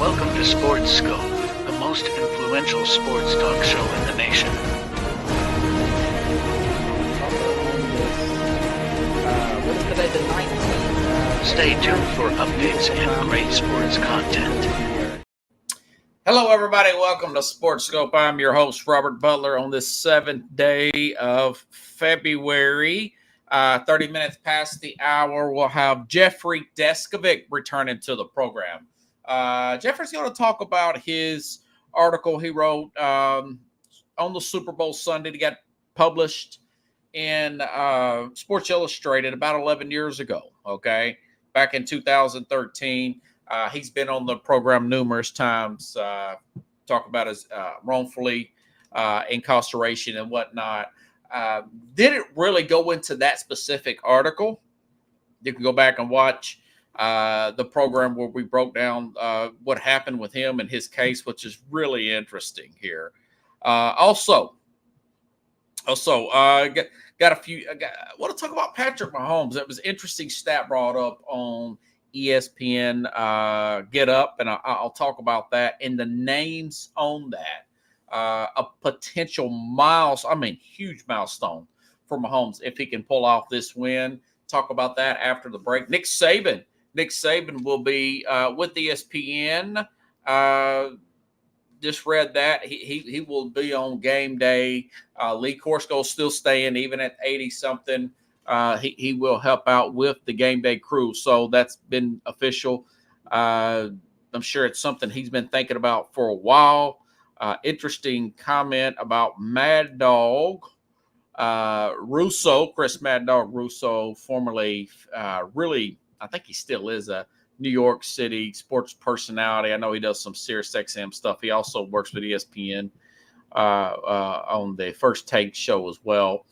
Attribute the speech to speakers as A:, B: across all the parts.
A: Welcome to Sports Scope, the most influential sports talk show in the nation.
B: What is today, the 19th?
A: Stay tuned for updates and great sports content.
C: Hello, everybody. Welcome to Sports Scope. I'm your host, Robert Butler, on this 7th day of February. 30 minutes past the hour, we'll have Jeffrey Deskovic returning to the program. Jeffrey's going to talk about his article he wrote on the Super Bowl Sunday that got published in Sports Illustrated about 11 years ago, okay? Back in 2013. He's been on the program numerous times, talk about his wrongfully incarceration and whatnot. Didn't really go into that specific article. You can go back and watch the program where we broke down what happened with him and his case, which is really interesting here. Also, got a few. I want to talk about Patrick Mahomes. That was an interesting stat brought up on ESPN Get Up, and I'll talk about that and the names on that. A potential huge milestone for Mahomes if he can pull off this win. Talk about that after the break. Nick Saban will be with ESPN. Just read that he will be on game day. Lee Corsko's still staying even at 80-something. He will help out with the game day crew. So that's been official. I'm sure it's something he's been thinking about for a while. Interesting comment about Mad Dog Russo, Chris Mad Dog Russo, formerly really, I think he still is a New York City sports personality. I know he does some Sirius XM stuff. He also works with ESPN on the First Take show as well.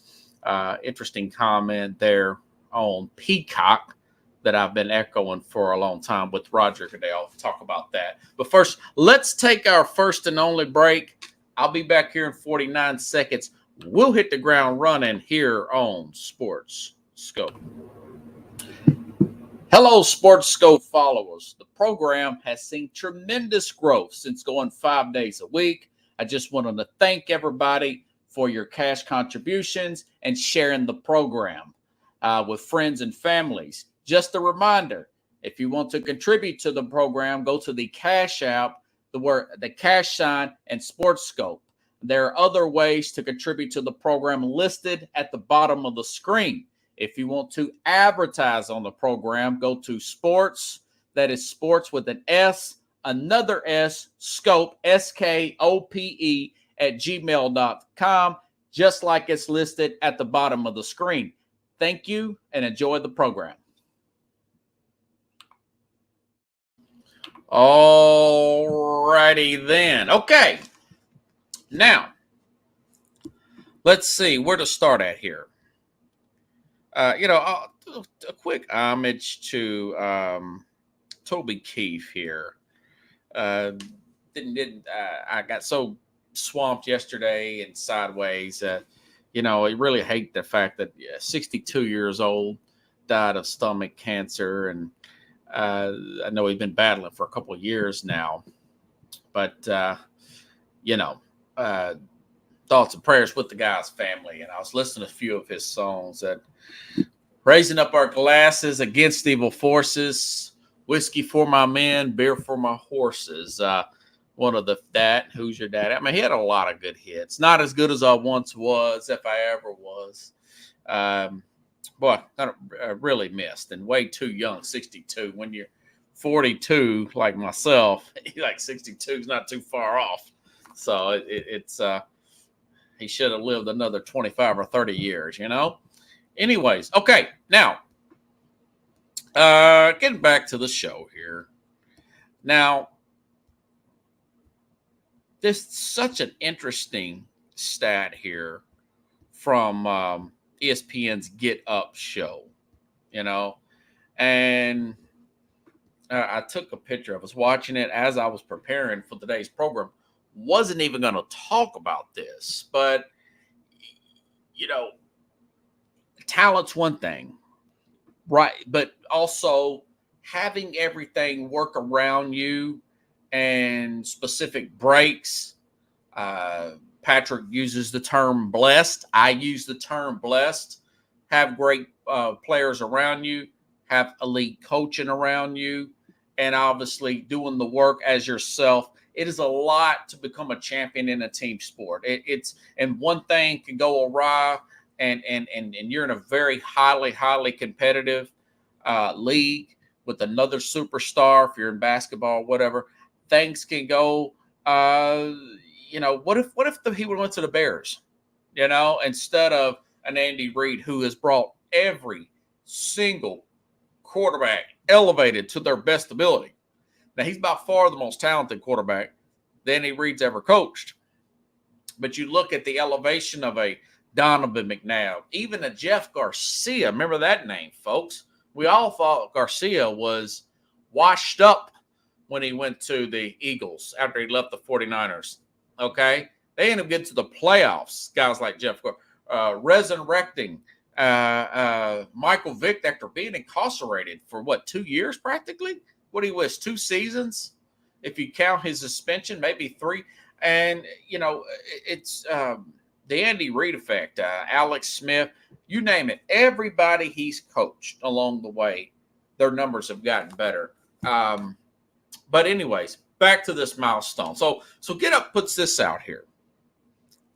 C: Interesting comment there on Peacock that I've been echoing for a long time with Roger today. I'll talk about that. But first, let's take our first and only break. I'll be back here in 49 seconds. We'll hit the ground running here on Sports Scope. Hello, Sports Scope followers. The program has seen tremendous growth since going 5 days a week. I just wanted to thank everybody for your cash contributions and sharing the program with friends and families. Just a reminder, if you want to contribute to the program, go to the Cash App, the cash sign, and Sports Scope. There are other ways to contribute to the program listed at the bottom of the screen. If you want to advertise on the program, go to Sports, that is Sports with an S, another S, Scope, SKOPE, at gmail.com, just like it's listed at the bottom of the screen. Thank you and enjoy the program. All righty then. Okay. Now, let's see where to start at here. A quick homage to Toby Keith here. I got so swamped yesterday and sideways. I really hate the fact that 62 years old, died of stomach cancer, and I know he's been battling for a couple of years now, but thoughts and prayers with the guy's family. And I was listening to a few of his songs that raising up our glasses against evil forces, whiskey for my men, beer for my horses. One of that, Who's Your Daddy? I mean, he had a lot of good hits. Not as good as I once was, if I ever was. Boy, I really missed, and way too young, 62. When you're 42, like myself, like 62 is not too far off. So it's he should have lived another 25 or 30 years, Anyways, okay, now getting back to the show here. Now, there's such an interesting stat here from ESPN's Get Up show, and I took a picture. I was watching it as I was preparing for today's program. Wasn't even going to talk about this, but talent's one thing, right? But also having everything work around you and specific breaks. Patrick uses the term blessed. I use the term blessed. Have great players around you, have elite coaching around you, and obviously doing the work as yourself. It is a lot to become a champion in a team sport. And one thing can go awry, and you're in a very highly competitive league with another superstar. If you're in basketball, whatever, things can go. What if he would have went to the Bears? Instead of an Andy Reid who has brought every single quarterback elevated to their best ability. Now, he's by far the most talented quarterback that Andy Reid's ever coached. But you look at the elevation of a Donovan McNabb, even a Jeff Garcia. Remember that name, folks. We all thought Garcia was washed up when he went to the Eagles after he left the 49ers. Okay? They ended up getting to the playoffs, guys like Jeff Garcia, resurrecting Michael Vick after being incarcerated for 2 years practically? What he was, 2 seasons? If you count his suspension, maybe 3. And, it's the Andy Reid effect, Alex Smith, you name it. Everybody he's coached along the way, their numbers have gotten better. But anyways, back to this milestone. So Get Up puts this out here.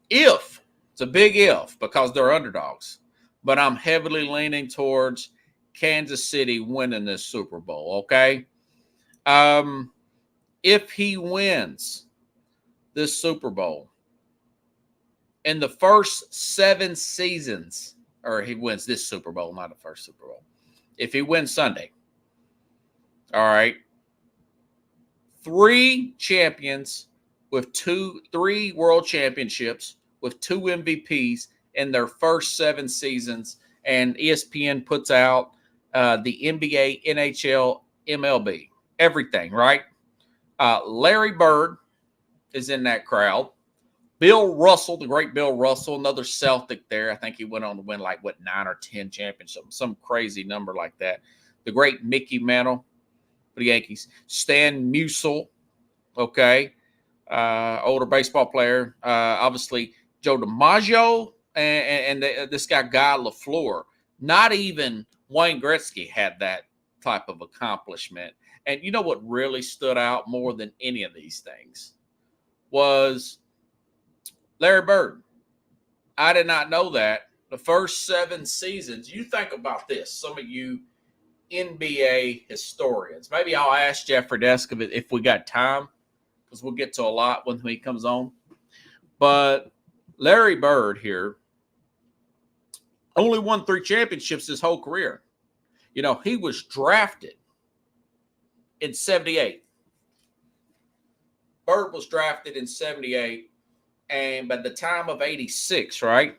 C: If, it's a big if because they're underdogs, but I'm heavily leaning towards Kansas City winning this Super Bowl, okay? If he wins this Super Bowl in the first 7 seasons, or he wins this Super Bowl, not the first Super Bowl. If he wins Sunday, all right, 3 champions with 3 world championships with 2 MVPs in their first 7 seasons, and ESPN puts out the NBA, NHL, MLB, everything, right? Larry Bird is in that crowd. Bill Russell, the great Bill Russell, another Celtic there. I think he went on to win 9 or 10 championships, some crazy number like that. The great Mickey Mantle for the Yankees. Stan Musial, okay, older baseball player. Obviously, Joe DiMaggio and this guy, Guy LaFleur. Not even Wayne Gretzky had that type of accomplishment. And you know what really stood out more than any of these things was Larry Bird. I did not know that. The first 7 seasons, you think about this, some of you NBA historians. Maybe I'll ask Jeffrey Desk if we got time, because we'll get to a lot when he comes on. But Larry Bird here only won 3 championships his whole career. He was drafted in 78. Bird was drafted in 78. And by the time of 86, right,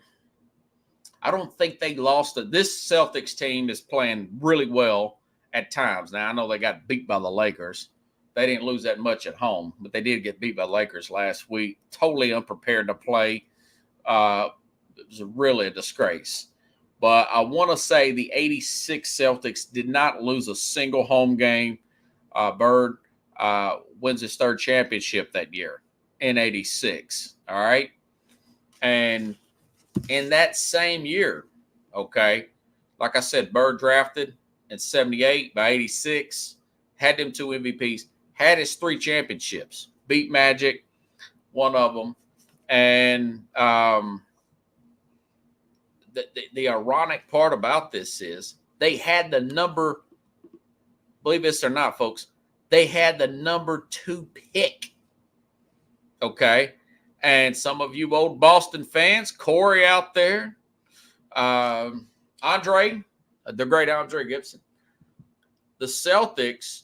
C: I don't think they lost it. This Celtics team is playing really well at times. Now, I know they got beat by the Lakers. They didn't lose that much at home, but they did get beat by the Lakers last week. Totally unprepared to play. It was really a disgrace. But I want to say the 86 Celtics did not lose a single home game. Bird wins his 3rd championship that year in 86. All right. And in that same year, okay, like I said, Bird drafted in 78, by 86, had them 2 MVPs, had his 3 championships, beat Magic, one of them. And the ironic part about this is they had the number, believe this or not, folks, they had the number 2 pick. Okay. And some of you old Boston fans, Corey out there, Andre, the great Andre Gibson, the Celtics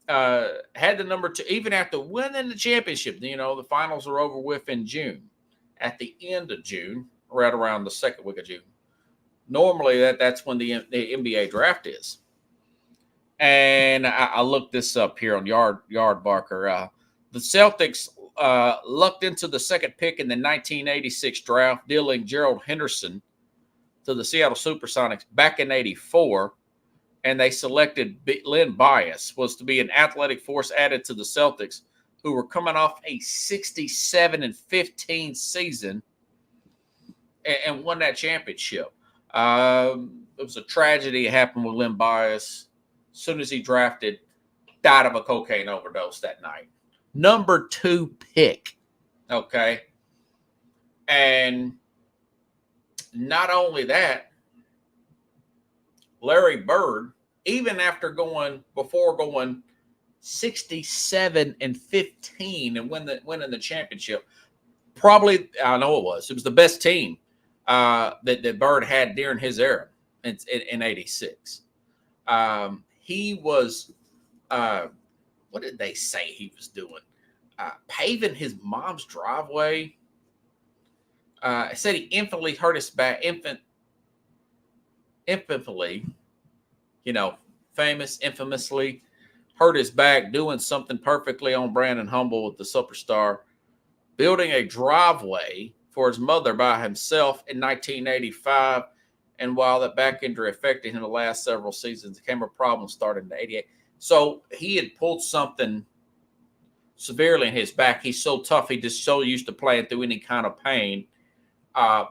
C: had the number 2, even after winning the championship. The finals are over with in June. At the end of June, right around the 2nd week of June. Normally, that's when the NBA draft is. And I looked this up here on Yardbarker. The Celtics lucked into the 2nd pick in the 1986 draft, dealing Gerald Henderson to the Seattle Supersonics back in 84. and they selected Len Bias was to be an athletic force added to the Celtics, who were coming off a 67-15 season and won that championship. It was a tragedy. It happened with Len Bias. As soon as he drafted, died of a cocaine overdose that night. Number 2 pick. Okay. And not only that, Larry Bird, even after going 67-15 and winning the championship, probably, I know it was the best team that Bird had during his era in 86. He was, what did they say he was doing? Paving his mom's driveway. I said he infamously hurt his back. Infamously, infamously hurt his back doing something perfectly on brand and humble with the superstar, building a driveway for his mother by himself in 1985. And while that back injury affected him the last several seasons, it became a problem starting in 88. So he had pulled something severely in his back. He's so tough. He just so used to playing through any kind of pain.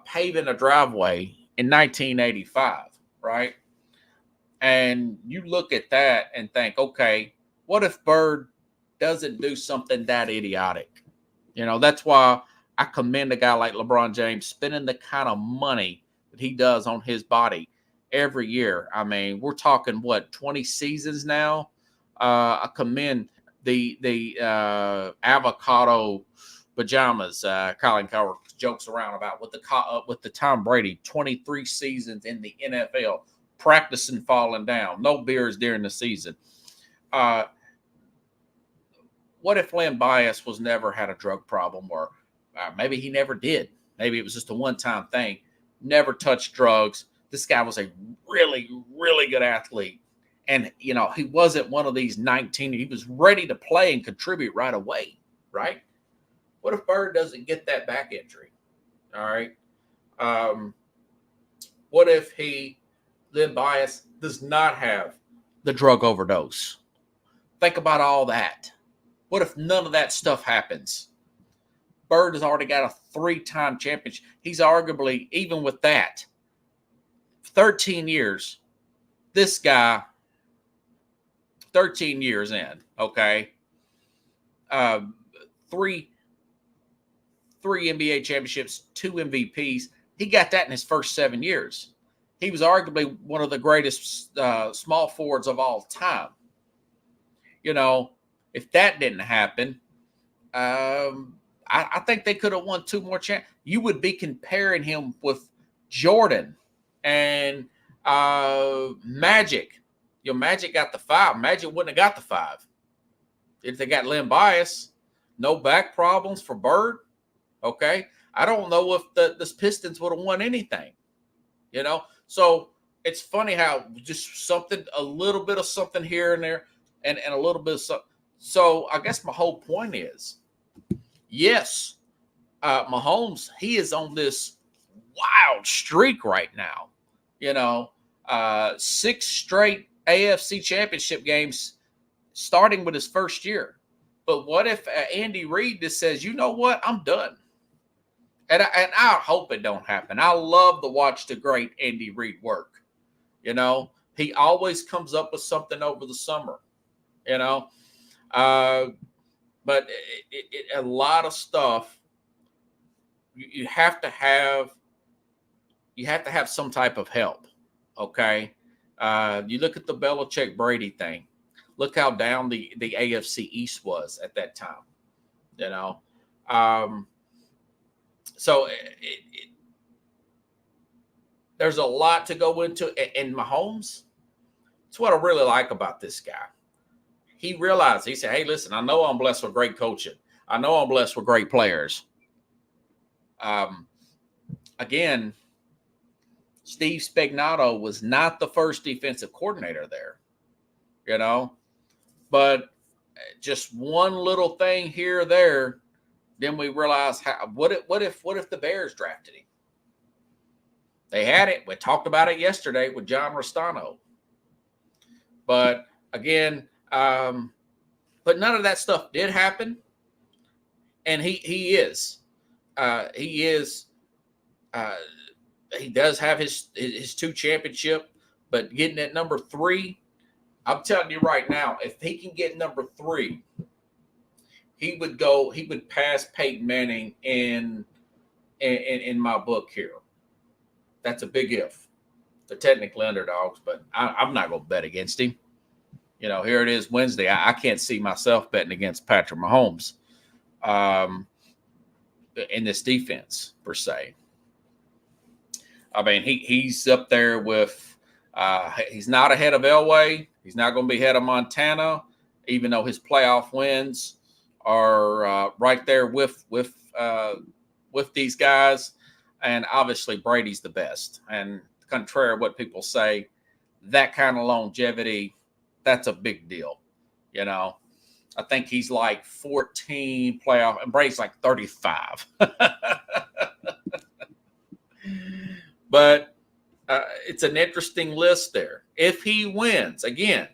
C: Paving a driveway in 1985, right? And you look at that and think, okay, what if Bird doesn't do something that idiotic? That's why I commend a guy like LeBron James spending the kind of money that he does on his body every year. I mean, we're talking 20 seasons now. I commend the avocado pajamas. Colin Coward jokes around about with the Tom Brady 23 seasons in the NFL, practicing falling down, no beers during the season. What if Len Bias was never had a drug problem, or maybe he never did? Maybe it was just a one-time thing. Never touched drugs. This guy was a really, really good athlete. And, he wasn't one of these 19. He was ready to play and contribute right away, right? What if Bird doesn't get that back injury? All right. What if Len Bias does not have the drug overdose? Think about all that. What if none of that stuff happens? Bird has already got a 3-time championship. He's arguably, even with that, 13 years, this guy, 13 years in, okay, three NBA championships, 2 MVPs. He got that in his first 7 years. He was arguably one of the greatest small forwards of all time. If that didn't happen, I think they could have won 2 more championships. You would be comparing him with Jordan and Magic. Magic got the 5. Magic wouldn't have got the 5 if they got Len Bias. No back problems for Bird. Okay, I don't know if the Pistons would have won anything. So it's funny how just a little bit of something here and there, and a little bit of something. So I guess my whole point is, yes, Mahomes, he is on this wild streak right now. 6 straight AFC championship games starting with his first year. But what if Andy Reid just says, you know what, I'm done? And I hope it don't happen. I love to watch the great Andy Reid work. He always comes up with something over the summer. But a lot of stuff you have to have some type of help. Okay, you look at the Belichick Brady thing. Look how down the AFC East was at that time. So there's a lot to go into. And Mahomes, it's what I really like about this guy. He realized, he said, hey, listen, I know I'm blessed with great coaching. I know I'm blessed with great players. Again, Steve Spagnuolo was not the first defensive coordinator there, but just one little thing here or there, then we realized what if the Bears drafted him? They had it. We talked about it yesterday with John Restano. But again, but none of that stuff did happen. And he does have his 2 championship, but getting at number 3, I'm telling you right now, if he can get number 3, he would pass Peyton Manning in my book here. That's a big if. They're technically underdogs, but I'm not going to bet against him. Here it is Wednesday. I can't see myself betting against Patrick Mahomes in this defense, per se. I mean, he's up there with he's not ahead of Elway. He's not going to be ahead of Montana, even though his playoff wins are right there with these guys. And obviously, Brady's the best. And contrary to what people say, that kind of longevity, that's a big deal. I think he's like 14 playoff, and Brady's like 35. But it's an interesting list there. If he wins, he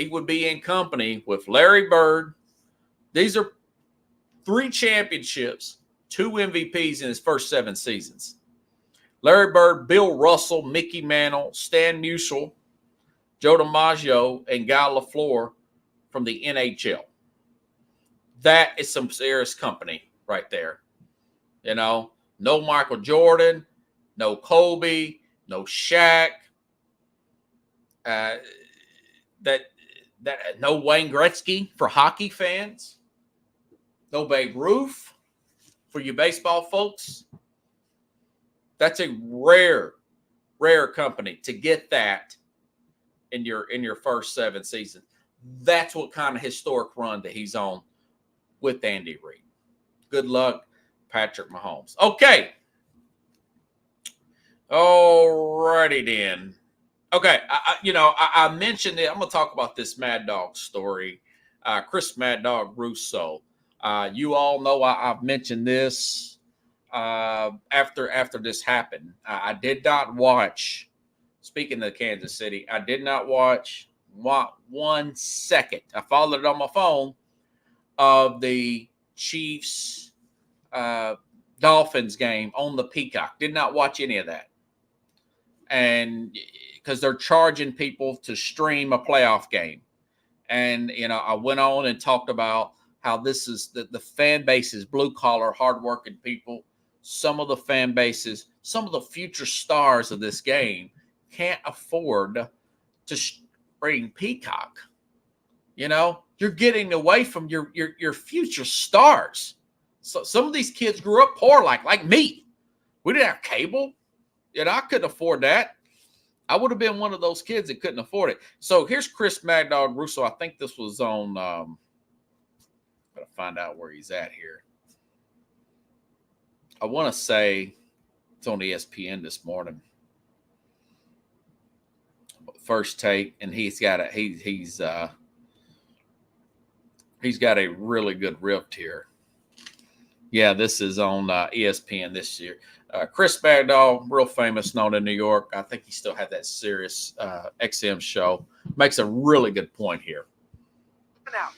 C: would be in company with Larry Bird. These are 3 championships, 2 MVPs in his first 7 seasons. Larry Bird, Bill Russell, Mickey Mantle, Stan Musial, Joe DiMaggio, and Guy LaFleur from the NHL. That is some serious company right there. No Michael Jordan, no Kobe, no Shaq, that no Wayne Gretzky for hockey fans, no Babe Ruth for you baseball folks. That's a rare company to get that in your first 7 seasons. That's what kind of historic run that he's on with Andy Reid. Good luck, Patrick Mahomes. Okay. All righty then. Okay, I mentioned it. I'm going to talk about this Mad Dog story. Chris Mad Dog Russo. You all know I've mentioned this after this happened. I did not watch, speaking of Kansas City, I did not watch 1 second. I followed it on my phone of the Chiefs Dolphins game on the Peacock. Did not watch any of that. And because they're charging people to stream a playoff game. And, I went on and talked about how this is the fan base is blue collar, hardworking people. Some of the fan bases, some of the future stars of this game can't afford to stream Peacock. You're getting away from your future stars. So some of these kids grew up poor, like me. We didn't have cable. I couldn't afford that. I would have been one of those kids that couldn't afford it. So here's Chris Mad Dog Russo. I think this was on. Gotta find out where he's at here. I want to say it's on ESPN this morning. First take, and he's got a really good riff here. Yeah, this is on ESPN this year. Chris Bagdall, real famous, known in New York. I think he still had that Sirius XM show. Makes a really good point here.
D: Now,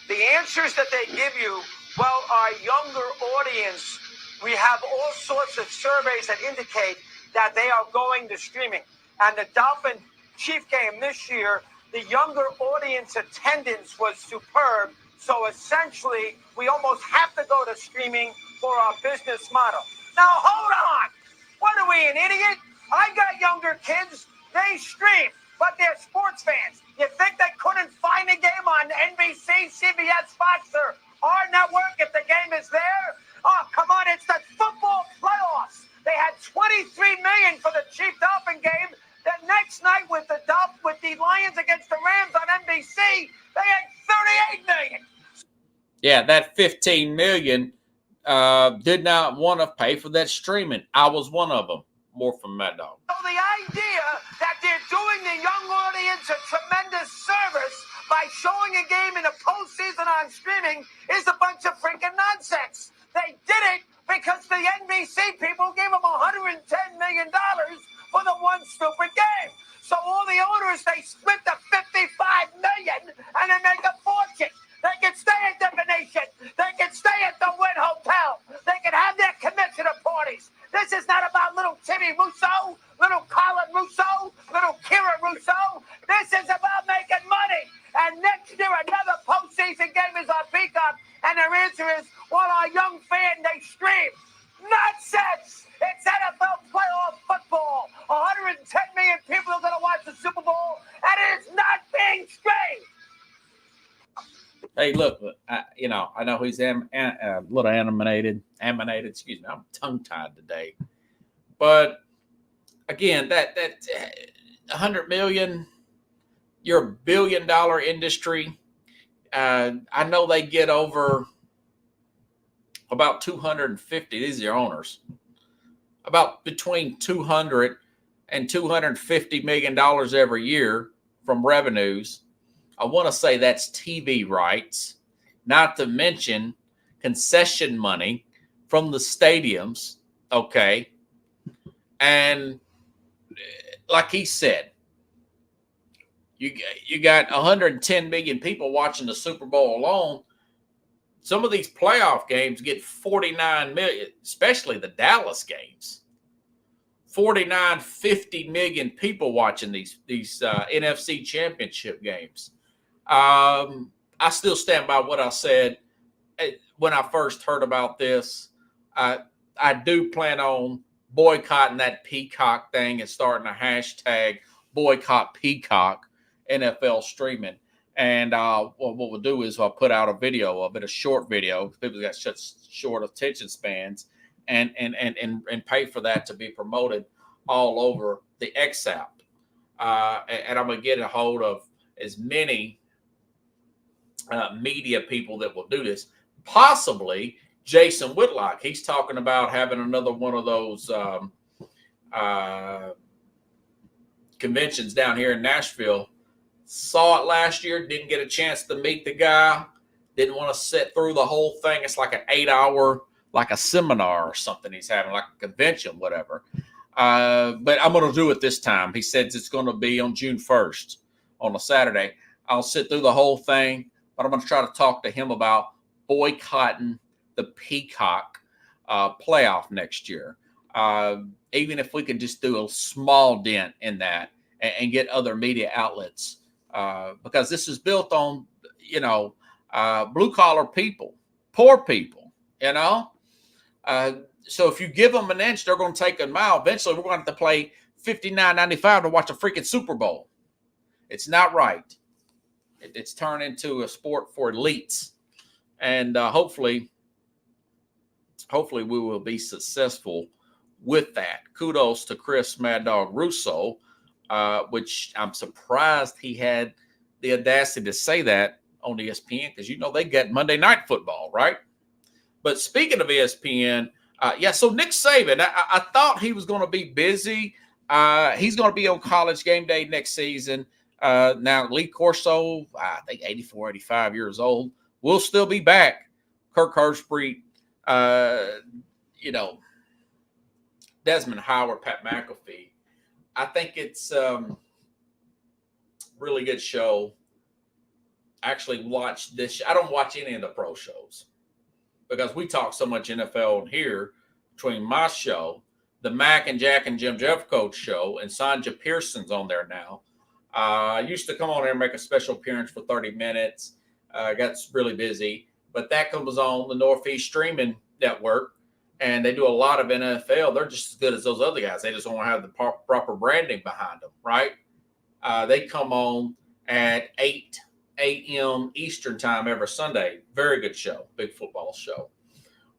D: the answers that they give you, well, our younger audience, we have all sorts of surveys that indicate that they are going to streaming. And the Dolphin Chief game this year, the younger audience attendance was superb. So essentially, we almost have to go to streaming for our business model. Now, hold on. What are we, an idiot? I got younger kids. They stream, but they're sports fans. You think they couldn't find a game on NBC, CBS, Fox, or our network if the game is there? Oh, come on. It's the football playoffs. They had 23 million for the Chief Dolphin game. The next night with the Lions against the Rams on NBC, they had 38 million.
C: Yeah, that 15 million did not want to pay for that streaming. I was one of them. More from Mad Dog.
D: So the idea that they're doing the young audience a tremendous service by showing a game in the postseason on streaming is a bunch of freaking nonsense. They did it because the NBC people gave them $110 million for the one stupid game. So all the owners, they split the $55 million and they make a fortune. They can stay at the Venetian. They can stay at the Wynn Hotel. They can have their commissioner parties. This is not about little Timmy Russo, little Colin Russo, little Kira Russo. This is about making money. And next year, another postseason game is on Peacock. And their answer is, well, our young fan, they stream. Nonsense! It's NFL playoff football. 110 million people are going to watch the Super Bowl, and it is not being streamed.
C: Hey, look, I know he's a little animated. Excuse me, I'm tongue-tied today. But again, that 100 million, you're a $1 billion industry. I know they get over about 250. These are your owners. About between 200 and $250 million every year from revenues. I want to say that's TV rights, not to mention concession money from the stadiums. Okay. And like he said, you got 110 million people watching the Super Bowl alone. Some of these playoff games get 49 million, especially the Dallas games. 49, 50 million people watching these NFC championship games. I still stand by what I said when I first heard about this. I do plan on boycotting that Peacock thing and starting a hashtag boycott Peacock NFL streaming. And what we'll do is I'll put out a video of it, a short video. People got such short attention spans, and pay for that to be promoted all over the XApp. And I'm gonna get a hold of as many media people that will do this. Possibly Jason Whitlock. He's talking about having another one of those conventions down here in Nashville. Saw it last year, didn't get a chance to meet the guy, didn't want to sit through the whole thing. It's like an 8-hour, like a seminar or something he's having, like a convention, whatever. But I'm going to do it this time. He says it's going to be on June 1st on a Saturday. I'll sit through the whole thing, but I'm going to try to talk to him about boycotting the Peacock playoff next year. Even if we could just do a small dent in that and get other media outlets. Because this is built on, blue collar people, poor people, So if you give them an inch, they're going to take a mile. Eventually, we're going to have to play $59.95 to watch a freaking Super Bowl. It's not right. It's turned into a sport for elites, and hopefully we will be successful with that. Kudos to Chris Mad Dog Russo. Which I'm surprised he had the audacity to say that on ESPN, because they get Monday Night Football, right? But speaking of ESPN, so Nick Saban, I thought he was going to be busy. He's going to be on College Game Day next season. Now, Lee Corso, I think 84, 85 years old, will still be back. Kirk Herbstreit, Desmond Howard, Pat McAfee. I think it's really good show. Actually watch this. I don't watch any of the pro shows because we talk so much NFL here between my show, the Mac and Jack and Jim Jeffcoat show, and Sanja Pearson's on there now. I used to come on here and make a special appearance for 30 minutes. Got really busy, but that comes on the Northeast Streaming Network. And they do a lot of NFL. They're just as good as those other guys. They just don't have the proper branding behind them, right? They come on at 8 a.m. Eastern time every Sunday. Very good show. Big football show.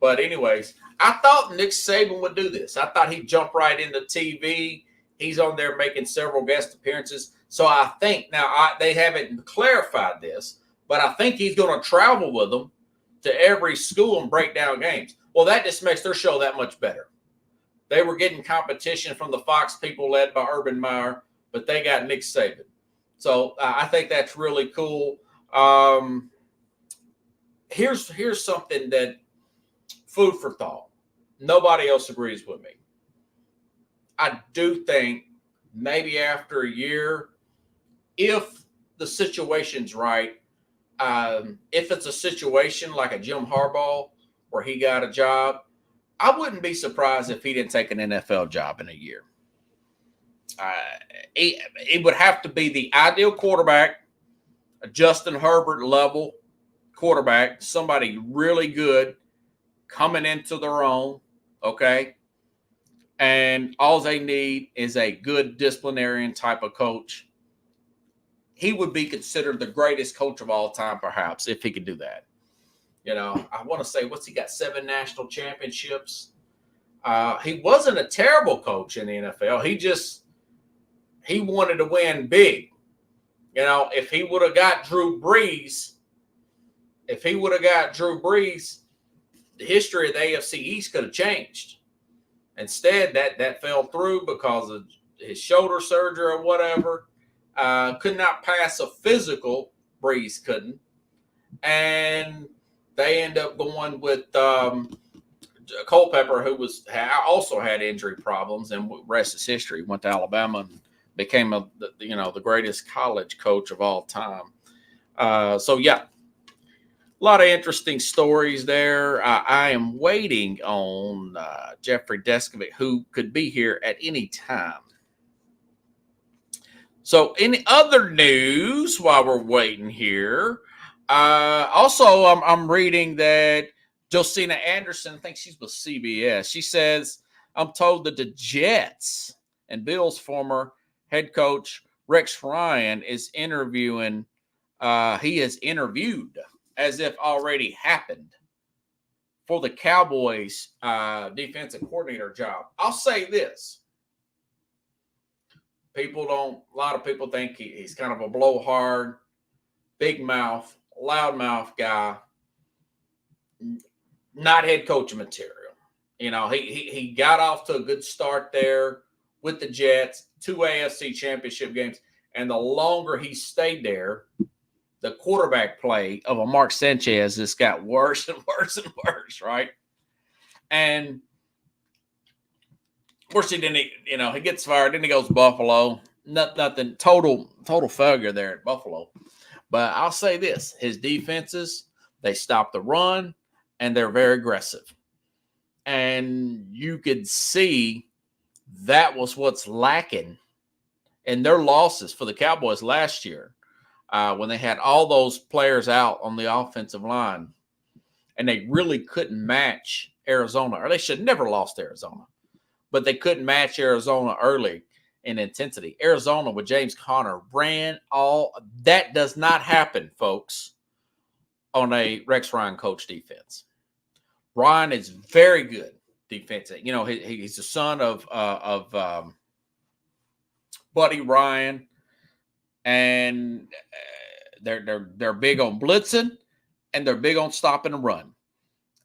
C: But anyways, I thought Nick Saban would do this. I thought he'd jump right into TV. He's on there making several guest appearances. So I think, now they haven't clarified this, but I think he's going to travel with them to every school and break down games. Well, that just makes their show that much better. They were getting competition from the Fox people led by Urban Meyer, but they got Nick Saban. So I think that's really cool. Here's something that food for thought. Nobody else agrees with me. I do think maybe after a year, if the situation's right, if it's a situation like a Jim Harbaugh where he got a job, I wouldn't be surprised if he didn't take an NFL job in a year. It would have to be the ideal quarterback, a Justin Herbert level quarterback, somebody really good coming into their own, okay? And all they need is a good disciplinarian type of coach. He would be considered the greatest coach of all time, perhaps, if he could do that. You know, I want to say, what's he got? 7 national championships. He wasn't a terrible coach in the NFL. He wanted to win big. You know, if he would have got Drew Brees, the history of the AFC East could have changed. Instead, that fell through because of his shoulder surgery or whatever. Could not pass a physical. Brees couldn't. And they end up going with Culpepper, who also had injury problems, and rest is history. Went to Alabama and became the greatest college coach of all time. So yeah, a lot of interesting stories there. I am waiting on Jeffrey Deskovic, who could be here at any time. So in other news, while we're waiting here, also I'm reading that Josina Anderson, I think she's with CBS. She says, I'm told that the Jets and Bills' former head coach Rex Ryan is interviewing. He is interviewed as if already happened for the Cowboys defensive coordinator job. I'll say this. A lot of people think he's kind of a blowhard, big mouth, loudmouth guy, not head coach material. You know, he got off to a good start there with the Jets, 2 AFC championship games, and the longer he stayed there, the quarterback play of a Mark Sanchez just got worse and worse and worse, right? And of course, he didn't, he gets fired, then he goes to Buffalo. Nothing, total failure there at Buffalo. But I'll say this, his defenses, they stop the run, and they're very aggressive. And you could see that was what's lacking in their losses for the Cowboys last year when they had all those players out on the offensive line, and they really couldn't match Arizona, or they should never lost Arizona, but they couldn't match Arizona early in intensity. Arizona with James Conner ran all. That does not happen, folks, on a Rex Ryan coach defense. Ryan is very good defensive. You know, he's the son of Buddy Ryan, and they're big on blitzing, and they're big on stopping the run.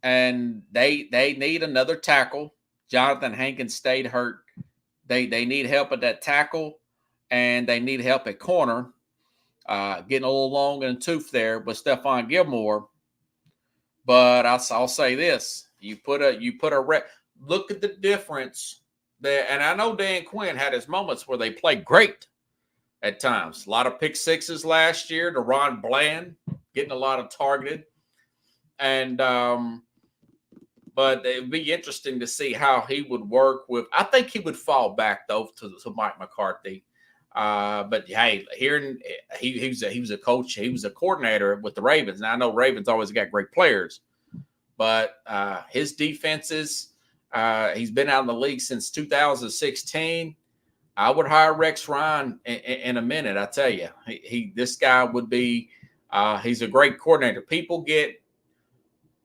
C: And they need another tackle. Jonathan Hankins stayed hurt. They need help at that tackle, and they need help at corner. Getting a little long in the tooth there with Stephon Gilmore. But I'll say this: look at the difference there. And I know Dan Quinn had his moments where they played great at times. A lot of pick sixes last year. DeRon Bland getting a lot of targeted, and but it would be interesting to see how he would work with. I think he would fall back though to Mike McCarthy. But hey, he was a coach, he was a coordinator with the Ravens. Now I know Ravens always got great players, but his defenses, he's been out in the league since 2016. I would hire Rex Ryan in a minute. I tell you, this guy would be. He's a great coordinator. People get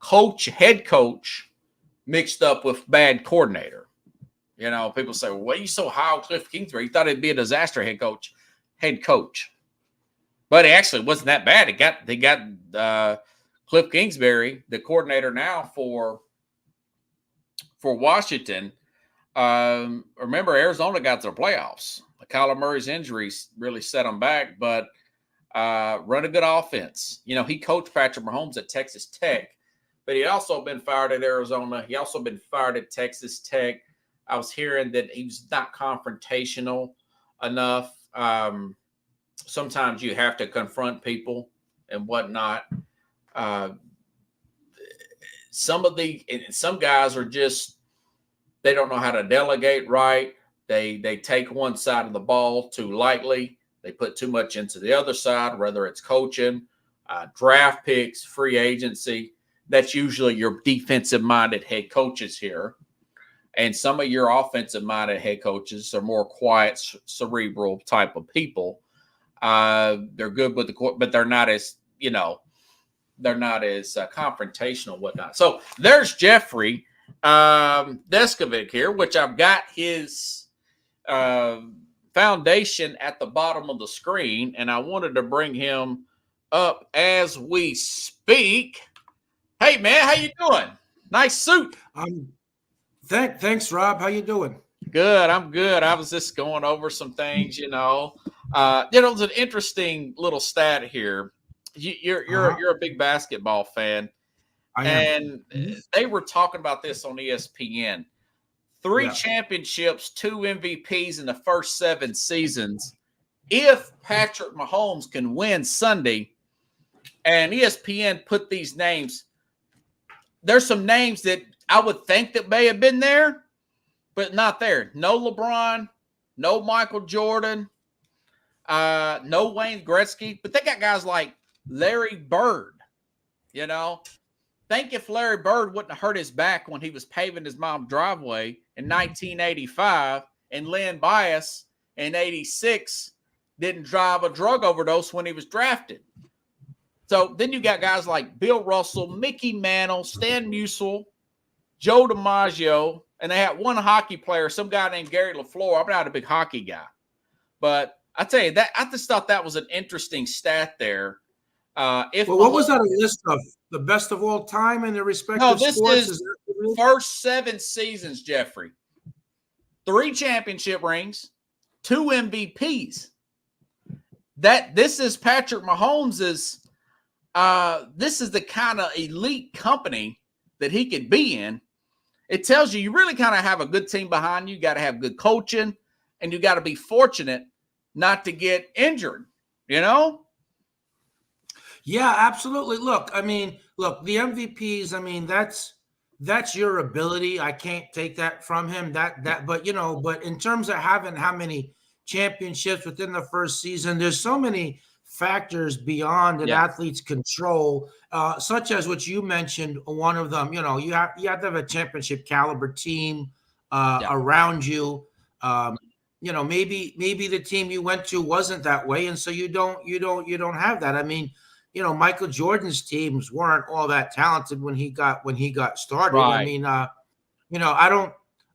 C: head coach mixed up with bad coordinator. You know, people say, well, why are you so high on Cliff Kingsbury? You thought it'd be a disaster head coach. But it actually wasn't that bad. They got Cliff Kingsbury, the coordinator now for Washington. Remember, Arizona got to the playoffs. Kyler Murray's injuries really set them back, but run a good offense. You know, he coached Patrick Mahomes at Texas Tech, but he also been fired at Arizona. He also been fired at Texas Tech. I was hearing that he was not confrontational enough. Sometimes you have to confront people and whatnot. Some guys are just, they don't know how to delegate right. They take one side of the ball too lightly. They put too much into the other side, whether it's coaching, draft picks, free agency. That's usually your defensive-minded head coaches here. And some of your offensive-minded head coaches are more quiet, cerebral type of people. They're good with the court, but they're not as, confrontational and whatnot. So there's Jeffrey Deskovic here, which I've got his foundation at the bottom of the screen, and I wanted to bring him up as we speak. Hey, man, how you doing? Nice suit.
E: Thanks, Rob. How you doing?
C: Good. I'm good. I was just going over some things, There's an interesting little stat here. You're a big basketball fan.
E: I am.
C: And they were talking about this on ESPN. 3 championships, 2 MVPs in the first 7 seasons. If Patrick Mahomes can win Sunday, and ESPN put these names, there's some names that I would think that may have been there, but not there. No LeBron, no Michael Jordan, no Wayne Gretzky, but they got guys like Larry Bird, Think if Larry Bird wouldn't have hurt his back when he was paving his mom's driveway in 1985, and Len Bias in 86 didn't drive a drug overdose when he was drafted. So then you got guys like Bill Russell, Mickey Mantle, Stan Musial, Joe DiMaggio, and they had one hockey player, some guy named Gary LaFleur. I'm not a big hockey guy, but I tell you that I just thought that was an interesting stat there.
E: What was that a list of? The best of all time in their respective sports?
C: No, this is first 7 seasons, Jeffrey. 3 championship rings, 2 MVPs. This is Patrick Mahomes's. This is the kind of elite company that he could be in. It tells you really kind of have a good team behind you. You got to have good coaching, and you got to be fortunate not to get injured.
E: Yeah, absolutely. Look, the MVPs, that's your ability. I can't take that from him. But in terms of having how many championships within the first season, there's so many factors beyond an athlete's control, such as what you mentioned. One of them, you have to have a championship caliber team around you. Maybe the team you went to wasn't that way, and so you don't have that. Michael Jordan's teams weren't all that talented when he got started.
C: Right.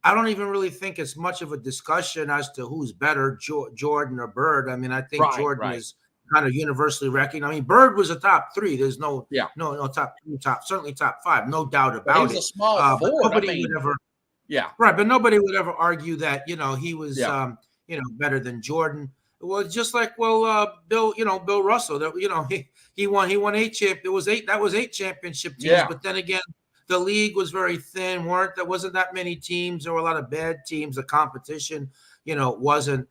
E: I don't even really think it's much of a discussion as to who's better, Jordan or Bird. I think Jordan is kind of universally recognized. Bird was a top 3. There's no top 3, certainly top 5, no doubt about it.
C: He was a small forward.
E: Nobody would ever, but nobody would ever argue that he was better than Jordan. Well, just like Bill Russell, that he won 8 That was 8 championship teams.
C: Yeah.
E: But then again, the league was very thin. There wasn't that many teams. There were a lot of bad teams. The competition, wasn't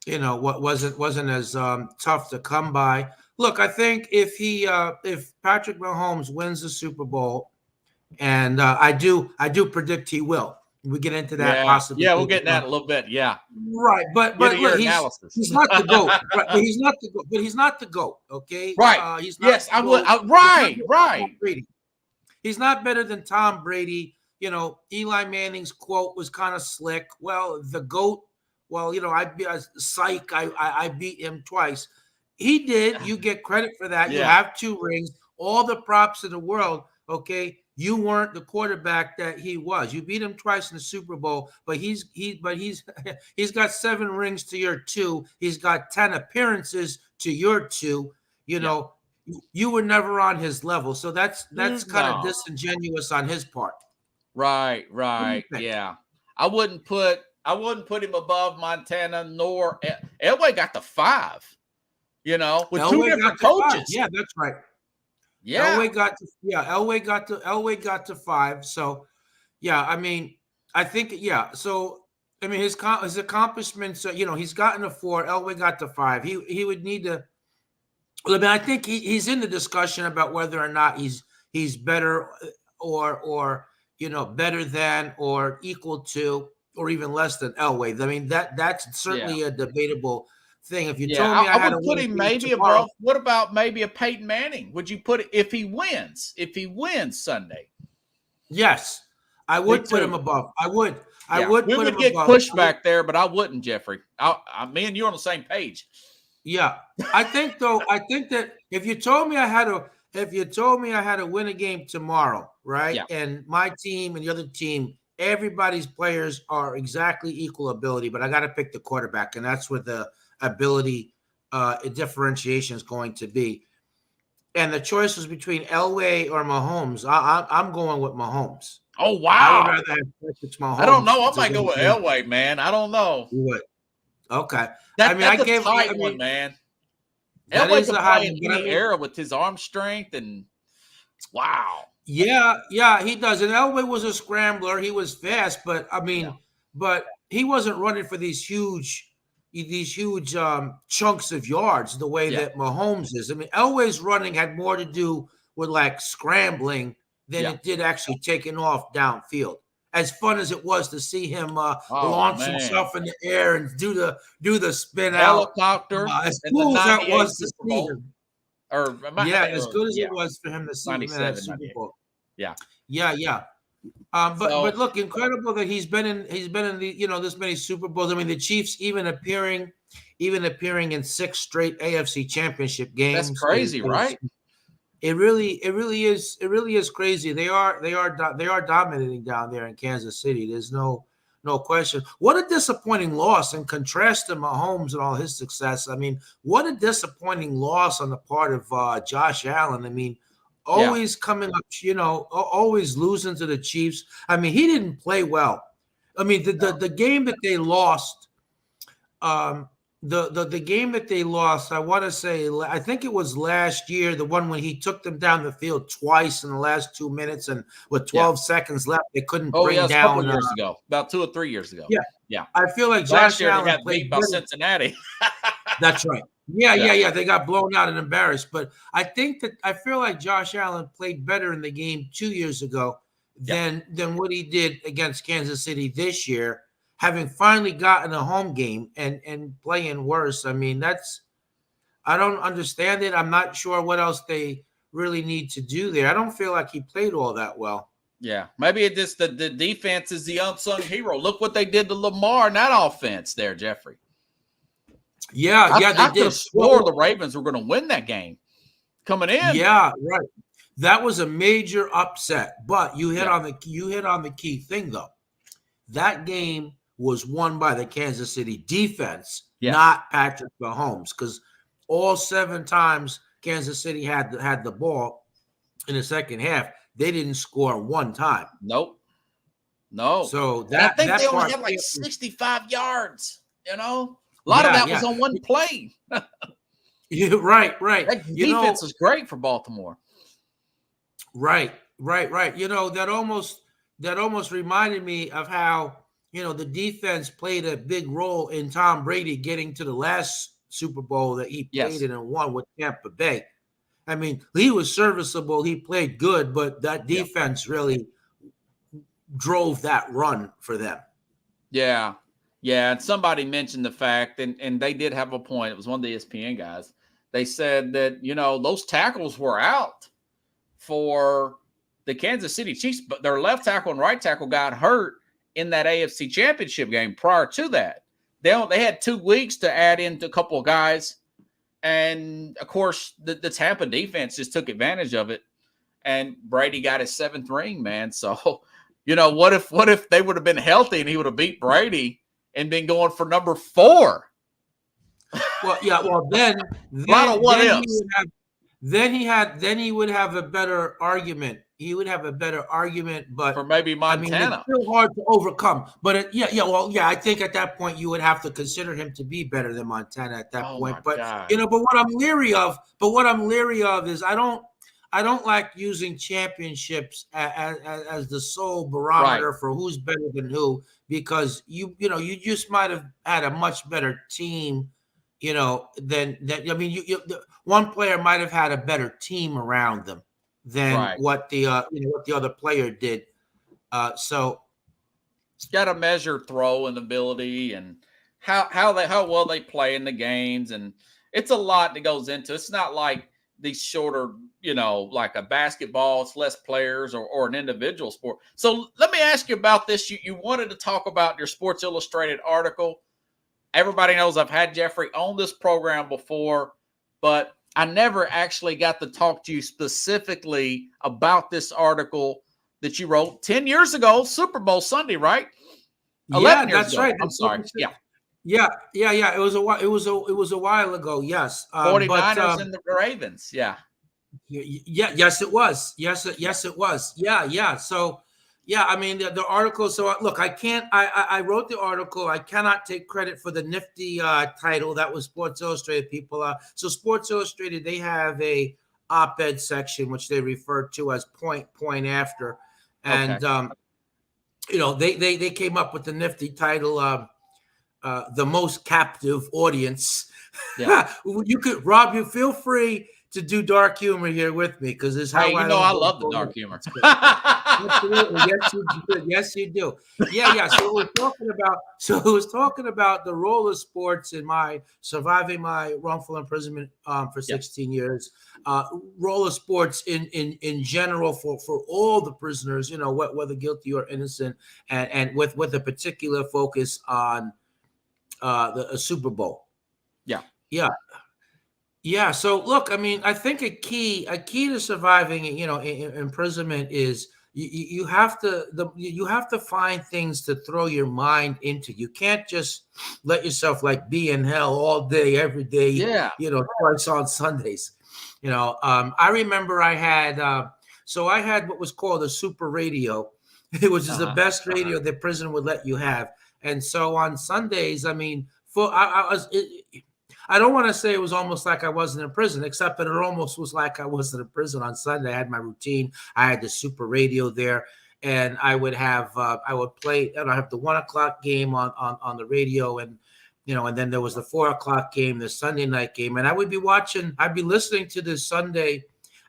E: as tough to come by. Look, I think if Patrick Mahomes wins the Super Bowl, and I do predict he will. We get into that possibly.
C: Yeah, we'll get that a little bit. Yeah,
E: right. But look, he's not the GOAT. Right, but he's not the GOAT. But he's not the GOAT. Okay.
C: Right.
E: He's not.
C: Yes, I would. Right.
E: He's not better than Tom Brady. Eli Manning's quote was kind of slick. Well, the GOAT. Well, I beat him twice. He did. You get credit for that. You have 2 rings. All the props in the world. Okay. You weren't the quarterback that he was. You beat him twice in the Super Bowl, but he's got 7 rings to your 2. He's got 10 appearances to your 2. You were never on his level, so that's kind of disingenuous on his part.
C: Right. Yeah, I wouldn't put him above Montana nor Elway got the 5. With Elway 2 different coaches.
E: 5. Yeah, that's right.
C: Yeah,
E: Elway got to 5. So, I think so I mean, his accomplishments. He's gotten to 4. Elway got to 5. He would need to. Well, I mean, I think he's in the discussion about whether or not he's better or better than or equal to or even less than Elway. I mean, that's certainly a debatable thing. If you
C: Yeah,
E: told me I had
C: would
E: to
C: put
E: win a
C: him
E: game
C: maybe
E: tomorrow,
C: above. What about maybe a Peyton Manning? Would you put it if he wins? If he wins Sunday,
E: yes, I
C: me
E: would put him
C: too.
E: above. I would
C: Yeah,
E: we
C: we
E: put
C: would
E: him
C: get
E: above.
C: pushback there, but I wouldn't, Jeffrey. Me and you on the same page.
E: Yeah, I think that if you told me I had to win a game tomorrow, right?
C: Yeah,
E: And my team and the other team, everybody's players are exactly equal ability, but I got to pick the quarterback, and that's where the ability differentiation is going to be. And the choice was between Elway or Mahomes. I'm going with Mahomes.
C: Oh
E: I would
C: wow!
E: rather have Patrick Mahomes.
C: I don't know. I
E: to
C: might
E: win
C: go
E: the
C: with
E: game.
C: Elway, man. I don't know.
E: You would. Okay.
C: That's a tight one, man.
E: That
C: Elway
E: is
C: can
E: a high
C: play
E: one,
C: in any era with his arm strength, and wow.
E: Yeah, he does. And Elway was a scrambler. He was fast, but I mean,
C: Yeah.
E: but he wasn't running for these huge chunks of yards the way
C: Yeah.
E: that Mahomes is. I mean, Elway's running had more to do with like scrambling than
C: Yeah.
E: it did actually taking off downfield. As fun as it was to see him
C: Oh,
E: launch
C: man.
E: himself in the air and do the spin out,
C: Helicopter
E: as
C: and the
E: cool as that
C: 98
E: was to
C: Super
E: see
C: Bowl.
E: him.
C: Or
E: Yeah, as good as it was for him to see him in that
C: 97,
E: Super
C: 98.
E: Bowl.
C: Yeah.
E: Yeah. But look, incredible that he's been in the this many Super Bowls. I mean, the Chiefs even appearing in 6 straight AFC Championship games.
C: That's crazy, right?
E: It really is crazy. They are dominating down there in Kansas City. There's no question. What a disappointing loss in contrast to Mahomes and all his success. I mean, what a disappointing loss on the part of Josh Allen. I mean, always coming up, always losing to the Chiefs. I mean, he didn't play well. I mean, the game that they lost, the game that they lost, I want to say, I think it was last year, the one when he took them down the field twice in the last 2 minutes, and with 12 seconds left, they couldn't bring
C: a
E: down.
C: couple years ago, about 2 or 3 years ago. Yeah.
E: I feel like
C: Last
E: Josh
C: year
E: Allen
C: they got
E: played
C: beat by
E: better.
C: Cincinnati.
E: That's right. Yeah. They got blown out and embarrassed. But I feel like Josh Allen played better in the game 2 years ago than what he did against Kansas City this year, having finally gotten a home game and playing worse. I mean, I don't understand it. I'm not sure what else they really need to do there. I don't feel like he played all that well.
C: Yeah, maybe it just the defense is the unsung hero. Look what they did to Lamar in that offense there, Jeffrey. I could have swore the Ravens were going to win that game coming in.
E: Yeah, right. That was a major upset. But you hit on the key thing though. That game was won by the Kansas City defense, not Patrick Mahomes, because all 7 times Kansas City had the ball in the second half, they didn't score 1 time.
C: Nope. No.
E: So
C: I think they only had like 65 yards, A lot of that was on one play.
E: Right.
C: That defense was great for Baltimore.
E: Right. That almost reminded me of how, the defense played a big role in Tom Brady getting to the last Super Bowl that he played in and won with Tampa Bay. I mean, he was serviceable. He played good, but that defense really drove that run for them.
C: Yeah. And somebody mentioned the fact, and they did have a point. It was one of the ESPN guys. They said that, those tackles were out for the Kansas City Chiefs, but their left tackle and right tackle got hurt in that AFC Championship game prior to that. They had 2 weeks to add in a couple of guys. And, of course, the Tampa defense just took advantage of it. And Brady got his 7th ring, man. So, what if they would have been healthy and he would have beat Brady and been going for number 4?
E: Well, yeah. Well, then
C: a lot of what ifs.
E: Then he would have a better argument. He would have a better argument, but
C: for maybe Montana.
E: I mean, it's still hard to overcome. But I think at that point you would have to consider him to be better than Montana at that point. But
C: God.
E: but what I'm leery of is I I don't like using championships as the sole
C: Right.
E: barometer for who's better than who, because you just might have had a much better team, than that. I mean, one player might have had a better team around them than
C: Right.
E: what the other player did. So
C: Got to measure throw and ability and how well they play in the games, and it's a lot that goes into. It's not like these shorter, like a basketball. It's less players or an individual sport. So let me ask you about this. You wanted to talk about your Sports Illustrated article. Everybody knows I've had Jeffrey on this program before, but I never actually got to talk to you specifically about this article that you wrote 10 years ago, Super Bowl Sunday, right? 11 years
E: that's
C: ago.
E: right.
C: I'm sorry. Yeah.
E: Yeah. It was a while ago. Yes.
C: 49ers and the Ravens. Yeah.
E: Yes, it was. Yes, it was. Yeah. So, I mean, the article. So, look, I wrote the article. I cannot take credit for the nifty title. That was Sports Illustrated people. So, Sports Illustrated, they have a op-ed section, which they refer to as point after. And, they came up with the nifty title, the most captive audience.
C: Yeah.
E: You could, Rob, you feel free to do dark humor here with me, because it's how
C: I love the dark humor.
E: Absolutely. Yes, you do. Yeah. So it was talking about the role of sports in my surviving my wrongful imprisonment for 16 years. Role of sports in general for all the prisoners, whether guilty or innocent, and with a particular focus on the Super Bowl. Yeah. So look, I mean, I think a key to surviving, imprisonment is you have to find things to throw your mind into. You can't just let yourself be in hell all day, every day.
C: Yeah.
E: Twice on Sundays. I remember I had what was called a super radio, which is the best radio the prison would let you have. And so on Sundays, I mean, I don't want to say it was almost like I wasn't in prison, except that it almost was like I wasn't in prison on Sunday. I had my routine. I had the super radio there, and I would play, and I have the 1 o'clock game on the radio, and and then there was the 4 o'clock game, the Sunday night game, and I'd be listening to the Sunday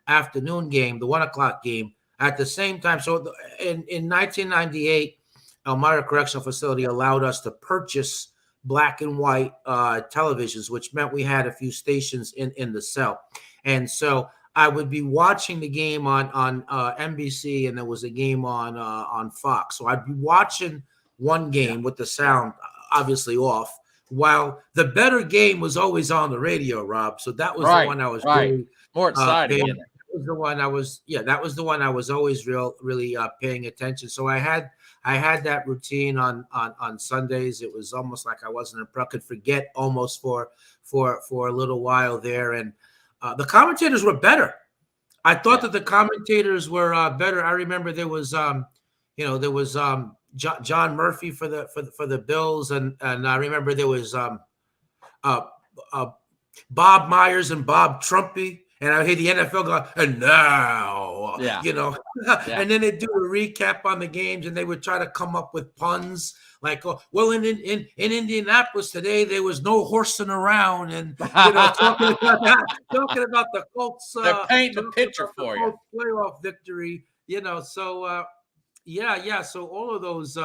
E: afternoon game, the 1 o'clock game at the same time. So in 1998, Elmira Correctional Facility allowed us to purchase black and white televisions, which meant we had a few stations in the cell. And so I would be watching the game on NBC, and there was a game on Fox. So I'd be watching one game with the sound obviously off, while the better game was always on the radio, Rob. So that was the one I was really
C: more excited.
E: That was the one I was always really paying attention. So I had that routine on Sundays. It was almost like I wasn't I could forget almost for a little while there. And the commentators were better. I thought that the commentators were better. I remember there was John Murphy for the Bills, and I remember there was Bob Myers and Bob Trumpy. And I hear the NFL go, and now, and then they do a recap on the games, and they would try to come up with puns like, well, in Indianapolis today, there was no horsing around, and talking about the Colts.
C: They're painting a picture for you.
E: Playoff victory, So So all of those.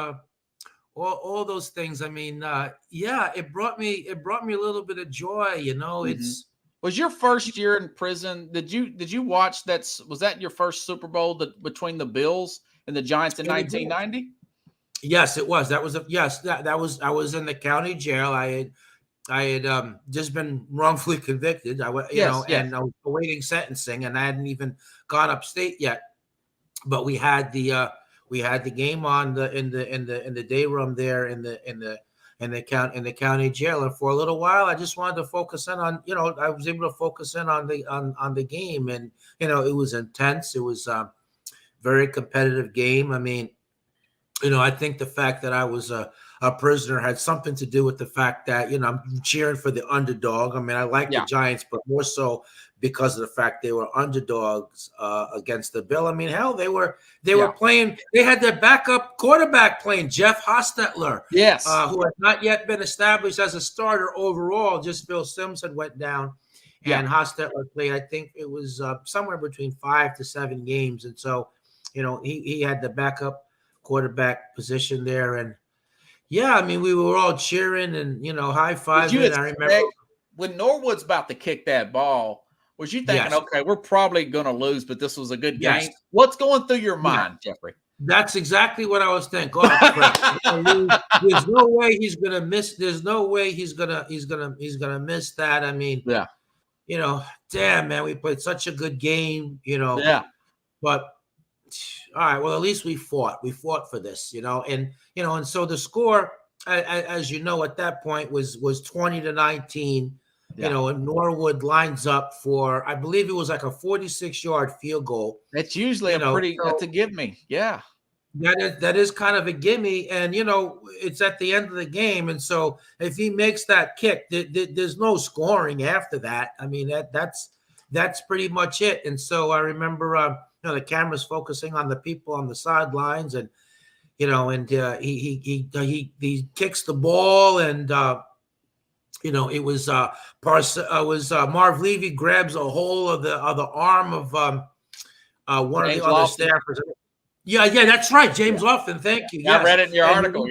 E: All those things. I mean, it brought me a little bit of joy. It's.
C: Was your first year in prison? Did you watch that? Was that your first Super Bowl between the Bills and the Giants in 1990?
E: Yes, it was. That was that was. I was in the county jail. I had just been wrongfully convicted. And I was awaiting sentencing, and I hadn't even gone upstate yet. But we had the game on in the day room there in the county jail, and for a little while I just wanted to focus in on I was able to focus in on the game, and it was intense. It was a very competitive game. I mean, I think the fact that I was a prisoner had something to do with the fact that I'm cheering for the underdog. I mean, I like the Giants, but more so because of the fact they were underdogs against the Bill. I mean, hell, they were playing. They had their backup quarterback playing, Jeff Hostetler,
C: Yes.
E: who had not yet been established as a starter overall. Just Phil Simms had went down, and Hostetler played. I think it was somewhere between 5 to 7 games, and so he had the backup quarterback position there, and yeah, I mean, we were all cheering and high fiving. I remember
C: when Norwood's about to kick that ball. Was you thinking, okay, we're probably going to lose, but this was a good game? What's going through your mind, Jeffrey?
E: That's exactly what I was thinking. Oh, crap. There's no way he's going to miss. There's no way he's going to miss that. I mean, damn, man, we played such a good game, but all right, well, at least we fought. We fought for this, and so the score, as you know, at that point was 20-19. And Norwood lines up for, I believe it was like a 46-yard field goal.
C: That's usually that's a give me. Yeah.
E: That is kind of a gimme. And, it's at the end of the game. And so if he makes that kick, there's no scoring after that. I mean, that's pretty much it. And so I remember, the camera's focusing on the people on the sidelines and, he kicks the ball and, it was Marv Levy grabs a hold of the arm of one
C: James
E: of the other staffers. Yeah, that's right, James Lofton. Thank you.
C: I read it in your article.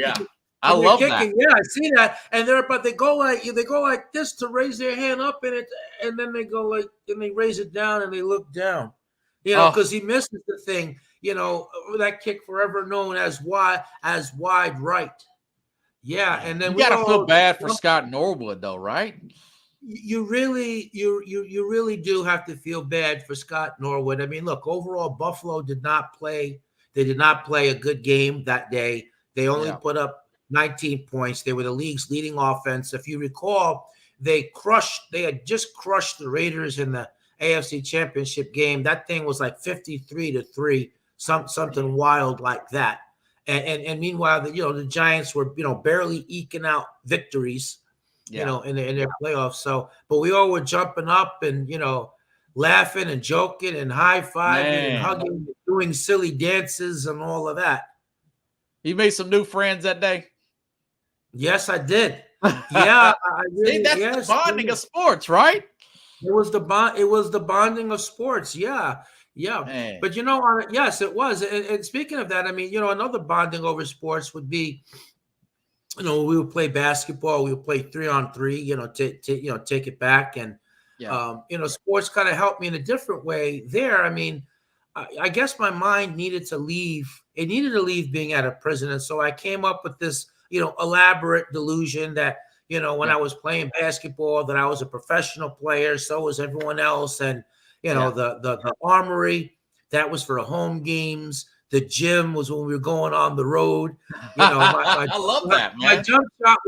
C: I love that.
E: Yeah, I see that. And they go like this to raise their hand up in it, and then they go like, and they raise it down and they look down. Because he misses the thing. That kick forever known as wide right. Yeah, and then
C: you got to feel bad for Scott Norwood, though, right?
E: You really do have to feel bad for Scott Norwood. I mean, look, overall, Buffalo did not play. They did not play a good game that day. They only put up 19 points. They were the league's leading offense. If you recall, they had just crushed the Raiders in the AFC Championship game. That thing was like 53-3, something wild like that. And meanwhile, the Giants were barely eking out victories, in their playoffs. So, but we all were jumping up and laughing and joking and high fiving and hugging, and doing silly dances and all of that.
C: You made some new friends that day.
E: Yes, I did. Yeah, I really,
C: see, that's the bonding of sports, right?
E: It was the bond. It was the bonding of sports. Yeah.
C: Man.
E: But yes, it was. And speaking of that, I mean, another bonding over sports would be, we would play basketball, we would play 3-on-3, take it back, and sports kind of helped me in a different way there. I mean, I guess my mind needed to leave. It needed to leave being out of prison, and so I came up with this, elaborate delusion that when I was playing basketball, that I was a professional player, so was everyone else, and the armory, that was for home games. The gym was when we were going on the road.
C: I love that, man.
E: My jump shot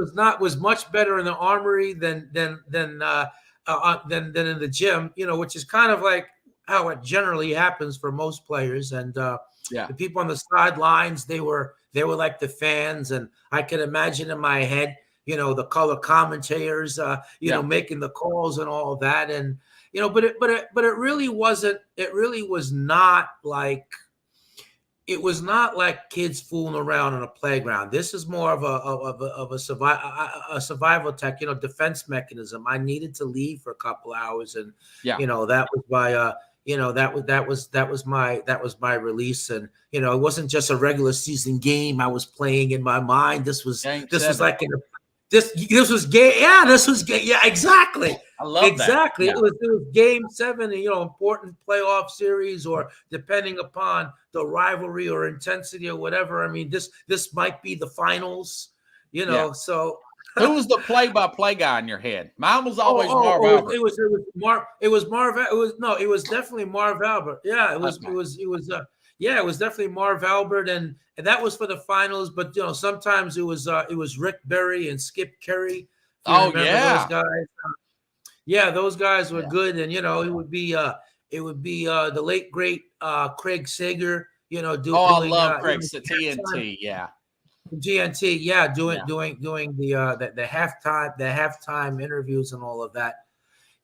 E: was much better in the armory than in the gym. Which is kind of like how it generally happens for most players. And the people on the sidelines, they were like the fans, and I could imagine in my head, the color commentators, making the calls and all of that, and. But it really wasn't. It really was not like. It was not like kids fooling around on a playground. This is more of a survival tech, defense mechanism. I needed to leave for a couple hours, and that was my that was my release, and it wasn't just a regular season game I was playing in my mind. This was like this was game. Yeah, this was game. Yeah, exactly.
C: I love
E: exactly.
C: That. Yeah.
E: It was game 7, important playoff series, or depending upon the rivalry or intensity or whatever. I mean, this might be the finals. So
C: who was the play-by-play guy in your head? Mine was always Marv Albert.
E: It was definitely Marv Albert. Yeah, it was definitely Marv Albert, and that was for the finals. But sometimes it was Rick Berry and Skip Kerry.
C: Oh yeah,
E: those guys. Those guys were good, and it would be the late great Craig Sager.
C: I love Craig TNT.
E: GNT, doing the halftime interviews and all of that.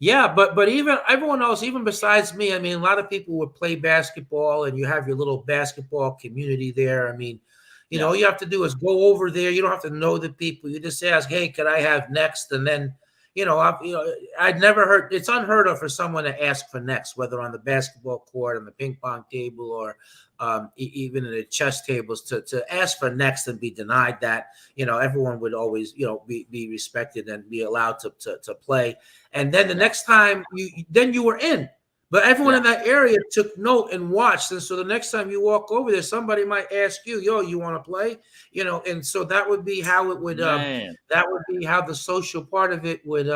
E: Yeah, but even everyone else, even besides me, I mean, a lot of people would play basketball, and you have your little basketball community there. I mean,
C: Yeah.
E: all you have to do is go over there. You don't have to know the people. You just ask, "Hey, could I have next?" And then, I'd never heard. It's unheard of for someone to ask for next, whether on the basketball court, on the ping pong table, or even in the chess tables, to ask for next and be denied that. Everyone would always, be respected and be allowed to play. And then the
C: Yeah.
E: next time you were in. But everyone
C: Yeah.
E: in that area took note and watched. And so the next time you walk over there, somebody might ask you, "Yo, you want to play?" And so that would be how it would
C: Man.
E: that would be how the social part of it would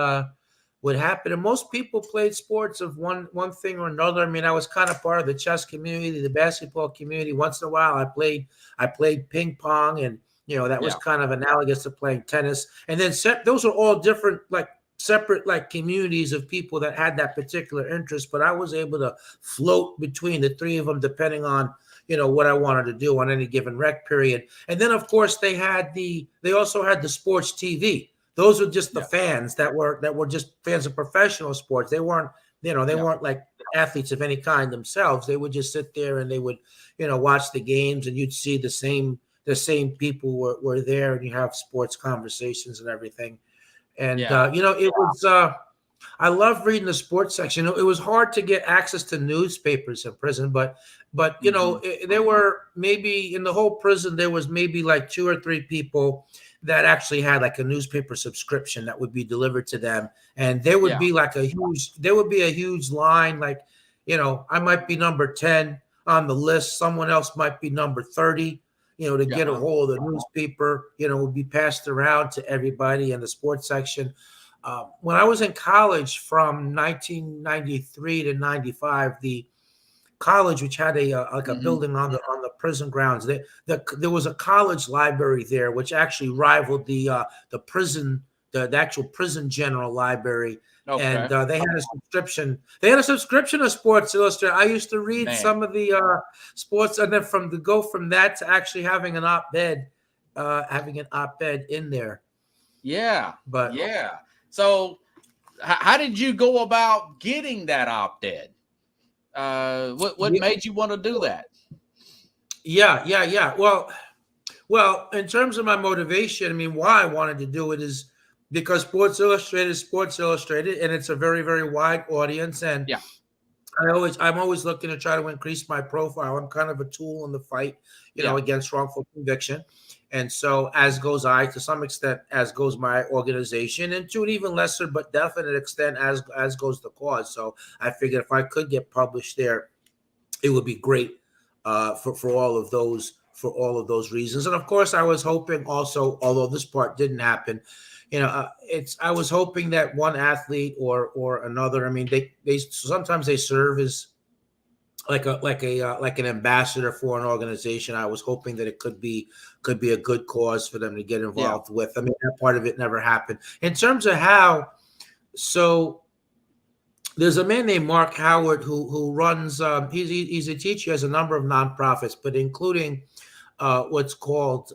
E: happen. And most people played sports of one thing or another. I mean, I was kind of part of the chess community, the basketball community. Once in a while I played ping pong, and that was
C: Yeah.
E: kind of analogous to playing tennis. And then those are all different, like separate, like communities of people that had that particular interest, but I was able to float between the three of them depending on what I wanted to do on any given rec period. And then of course they also had the sports TV. Those were just the
C: Yeah.
E: fans that were just fans of professional sports. They weren't they
C: Yeah.
E: weren't like athletes of any kind themselves. They would just sit there and they would watch the games, and you'd see the same people were there, and you have sports conversations and everything. And
C: Yeah.
E: it was I love reading the sports section. It was hard to get access to newspapers in prison, but
C: Hmm.
E: there were maybe in the whole prison there was maybe like two or three people that actually had like a newspaper subscription that would be delivered to them, and there would
C: Yeah.
E: be a huge line. Like, I might be number 10 on the list. Someone else might be number 30. To get a
C: Yeah.
E: hold of the newspaper, would be passed around to everybody in the sports section. When I was in college from 1993 to 95, the college, which had a
C: Hmm.
E: building on the prison grounds, there was a college library there, which actually rivaled the prison, the actual prison general library. And
C: Okay.
E: they had a subscription. They had a subscription to Sports Illustrated. I used to read
C: Man.
E: some of the sports, and then go from that to actually having an op-ed in there.
C: Yeah.
E: But
C: Yeah. So, how did you go about getting that op-ed? What
E: yeah,
C: made you want to do that?
E: yeah. Well, in terms of my motivation, I mean, why I wanted to do it is because Sports Illustrated, and it's a very, very wide audience. And
C: Yeah.
E: I'm always looking to try to increase my profile. I'm kind of a tool in the fight,
C: Yeah.
E: against wrongful conviction. And so, as goes I, to some extent, as goes my organization, and to an even lesser but definite extent, as goes the cause. So I figured if I could get published there, it would be great for all of those reasons. And of course, I was hoping also, although this part didn't happen, I was hoping that one athlete or another. I mean, they sometimes they serve as like an ambassador for an organization. I was hoping that it could be a good cause for them to get
C: Yeah.
E: involved with. I mean, that part of it never happened. In terms of how, so there's a man named Mark Howard who runs. He's a teacher. He has a number of nonprofits, but including what's called.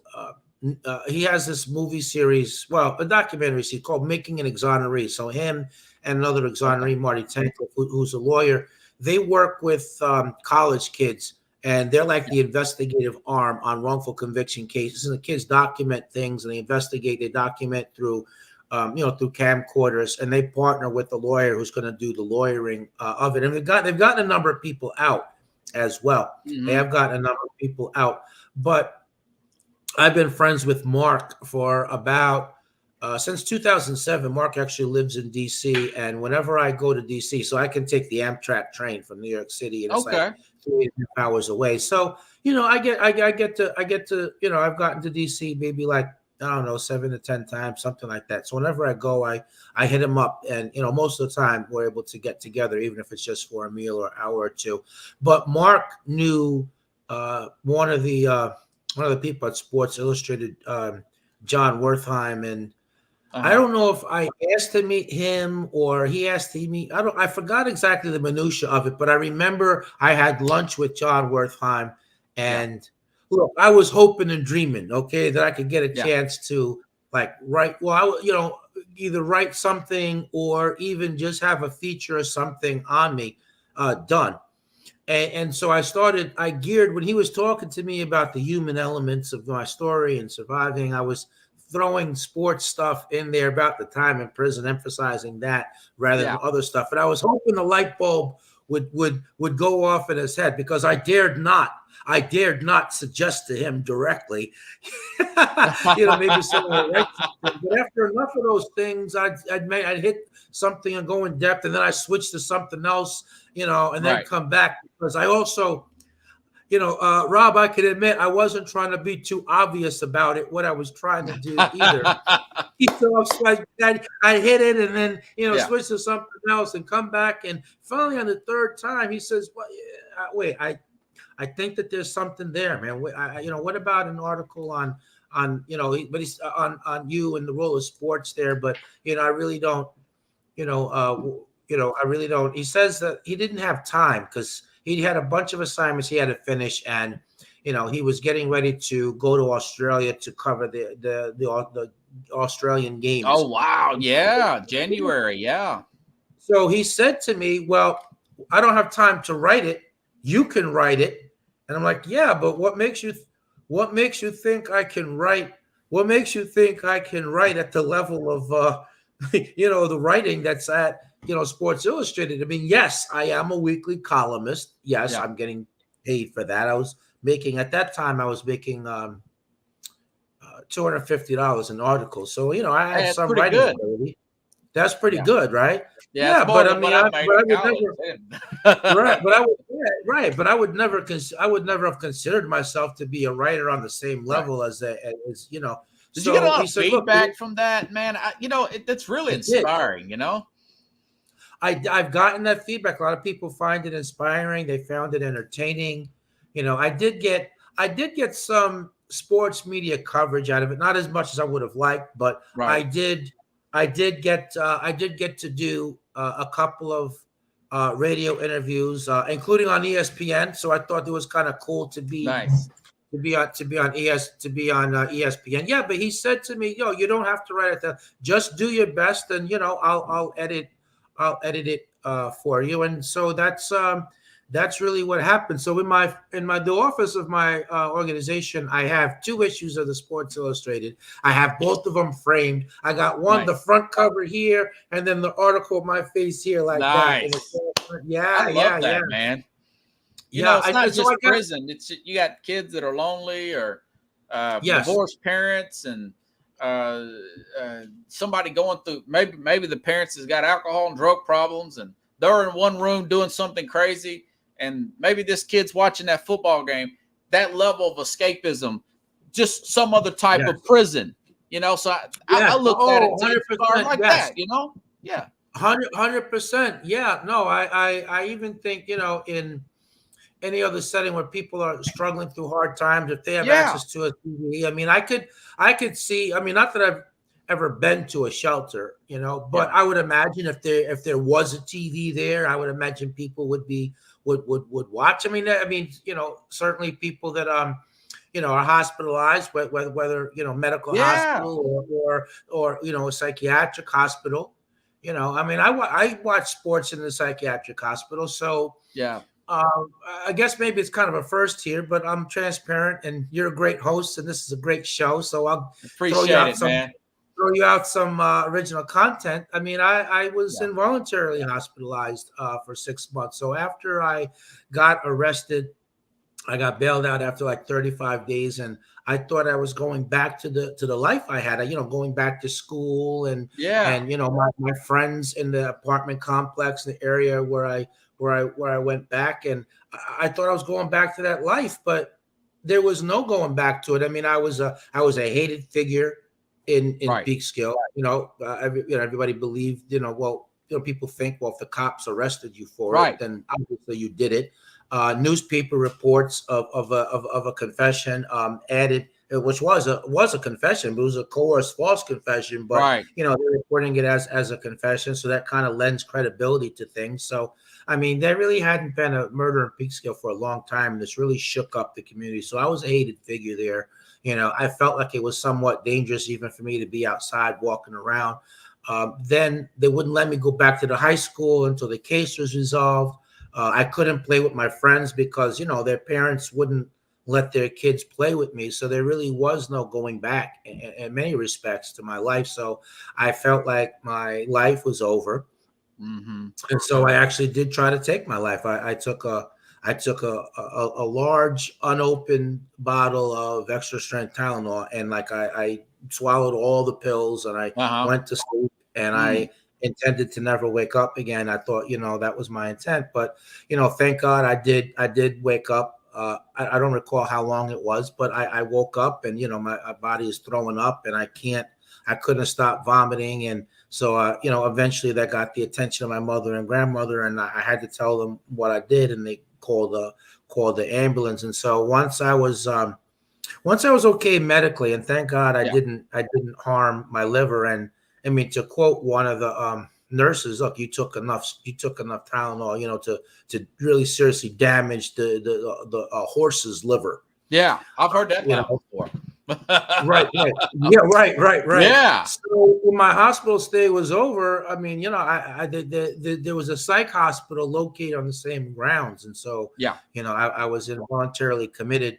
E: He has this movie series, well, a documentary series called "Making an Exoneree." So him and another
C: Okay.
E: exoneree, Marty Tankleff, who's a lawyer, they work with college kids, and they're like the investigative arm on wrongful conviction cases. And the kids document things, and they investigate. They document through camcorders, and they partner with the lawyer who's going to do the lawyering of it. And they've gotten a number of people out as well. They
C: Hmm.
E: have gotten a number of people out, but I've been friends with Mark for about since 2007. Mark actually lives in DC, and whenever I go to DC, so I can take the Amtrak train from New York City, and it's like
C: Okay.
E: 3.5 hours away. So I get to I've gotten to DC maybe like, I don't know, 7 to 10 times, something like that. So whenever I go, I hit him up, and most of the time we're able to get together, even if it's just for a meal or hour or two. But Mark knew one of the people at Sports Illustrated, John Wertheim, and I
C: Uh-huh.
E: don't know if I asked to meet him or he asked to meet. I forgot exactly the minutia of it, but I remember I had lunch with John Wertheim,
C: Yeah.
E: and look, I was hoping and dreaming, okay, that I could get a
C: Yeah.
E: chance to like write. Well, either write something or even just have a feature or something on me done. And so I geared when he was talking to me about the human elements of my story and surviving. I was throwing sports stuff in there about the time in prison, emphasizing that rather than other stuff. And I was hoping the light bulb would go off in his head, because I dared not suggest to him directly, maybe someone right. But after enough of those things, I'd hit something and go in depth, and then I switch to something else, and then come back, because I also, Rob, I can admit I wasn't trying to be too obvious about it, what I was trying to do either. So I hit it and then, switch to something else and come back. And finally on the third time, he says, well, wait, I think that there's something there, man. What about an article on but he's on you and the role of sports there. But, I really don't, I really don't. He says that he didn't have time because he had a bunch of assignments he had to finish, and he was getting ready to go to Australia to cover the Australian games.
C: Oh wow, yeah, January, yeah.
E: So he said to me, "Well, I don't have time to write it. You can write it." And I'm like, "Yeah, but what makes you think I can write? What makes you think I can write at the level of the writing that's at Sports Illustrated? I mean, yes, I am a weekly columnist. Yes, I'm getting paid for that. At that time I was making $250 an article. So, I had some writing ability. That's pretty good, right?
C: Yeah,
E: but I mean, but I would never have considered myself to be a writer on the same level as
C: Did you get a lot of feedback from that, man? That's really inspiring.
E: I've gotten that feedback. A lot of people find it inspiring. They found it entertaining. I did get some sports media coverage out of it, not as much as I would have liked, but I did get to do a couple of radio interviews, including on ESPN. So I thought it was kind of cool to be on ESPN. Yeah, but he said to me, you don't have to write it down. Just do your best, and I'll edit it for you. And so that's really what happened. So in the office of my organization, I have 2 issues of the Sports Illustrated. I have both of them framed. I got one, the front cover here, and then the article of my face here, like that. And
C: I love that, man. It's not just prison. It's you got kids that are lonely or divorced parents, and somebody going through. Maybe the parents has got alcohol and drug problems, and they're in one room doing something crazy. And maybe this kid's watching that football game, that level of escapism, just some other type of prison, So I looked at it like that, Yeah.
E: 100%. Yeah. No, I even think, in any other setting where people are struggling through hard times, if they have access to a TV, I mean, I could see, not that I've ever been to a shelter, but I would imagine if there was a TV there, I would imagine people would watch. I mean, certainly people that are hospitalized, whether medical hospital or a psychiatric hospital. I watch sports in the psychiatric hospital, so I guess maybe it's kind of a first here, but I'm transparent, and you're a great host, and this is a great show, so I'll throw you out some original content. I mean, I was involuntarily hospitalized for 6 months. So after I got arrested, I got bailed out after like 35 days, and I thought I was going back to the life I had. Going back to school and my friends in the apartment complex, the area where I went back, and I thought I was going back to that life, but there was no going back to it. I mean, I was a hated figure in Peekskill. Everybody believed, people think, well, if the cops arrested you for it, then obviously you did it. Newspaper reports of a confession added, which was a confession, but it was a coerced false confession. But they're reporting it as a confession, so that kind of lends credibility to things. So I mean, there really hadn't been a murder in Peekskill for a long time, and this really shook up the community. So I was a hated figure there. I felt like it was somewhat dangerous even for me to be outside walking around. Then they wouldn't let me go back to the high school until the case was resolved. I couldn't play with my friends because, their parents wouldn't let their kids play with me. So there really was no going back in many respects to my life. So I felt like my life was over.
C: Mm-hmm.
E: And so I actually did try to take my life. I took a large unopened bottle of extra strength Tylenol, and like I swallowed all the pills, and I
C: Uh-huh.
E: went to sleep, and I intended to never wake up again. I thought, that was my intent, but thank God I did wake up. I don't recall how long it was, but I woke up, and my body is throwing up, and I couldn't stop vomiting, and so eventually that got the attention of my mother and grandmother, and I had to tell them what I did, and they called the ambulance. And so once I was okay medically, and thank God I didn't harm my liver. And I mean, to quote one of the nurses, look, you took enough Tylenol, to really seriously damage the horse's liver.
C: Yeah, I've heard that before.
E: Right. Yeah, right.
C: Yeah.
E: So when my hospital stay was over, I mean, there was a psych hospital located on the same grounds, and so I was involuntarily committed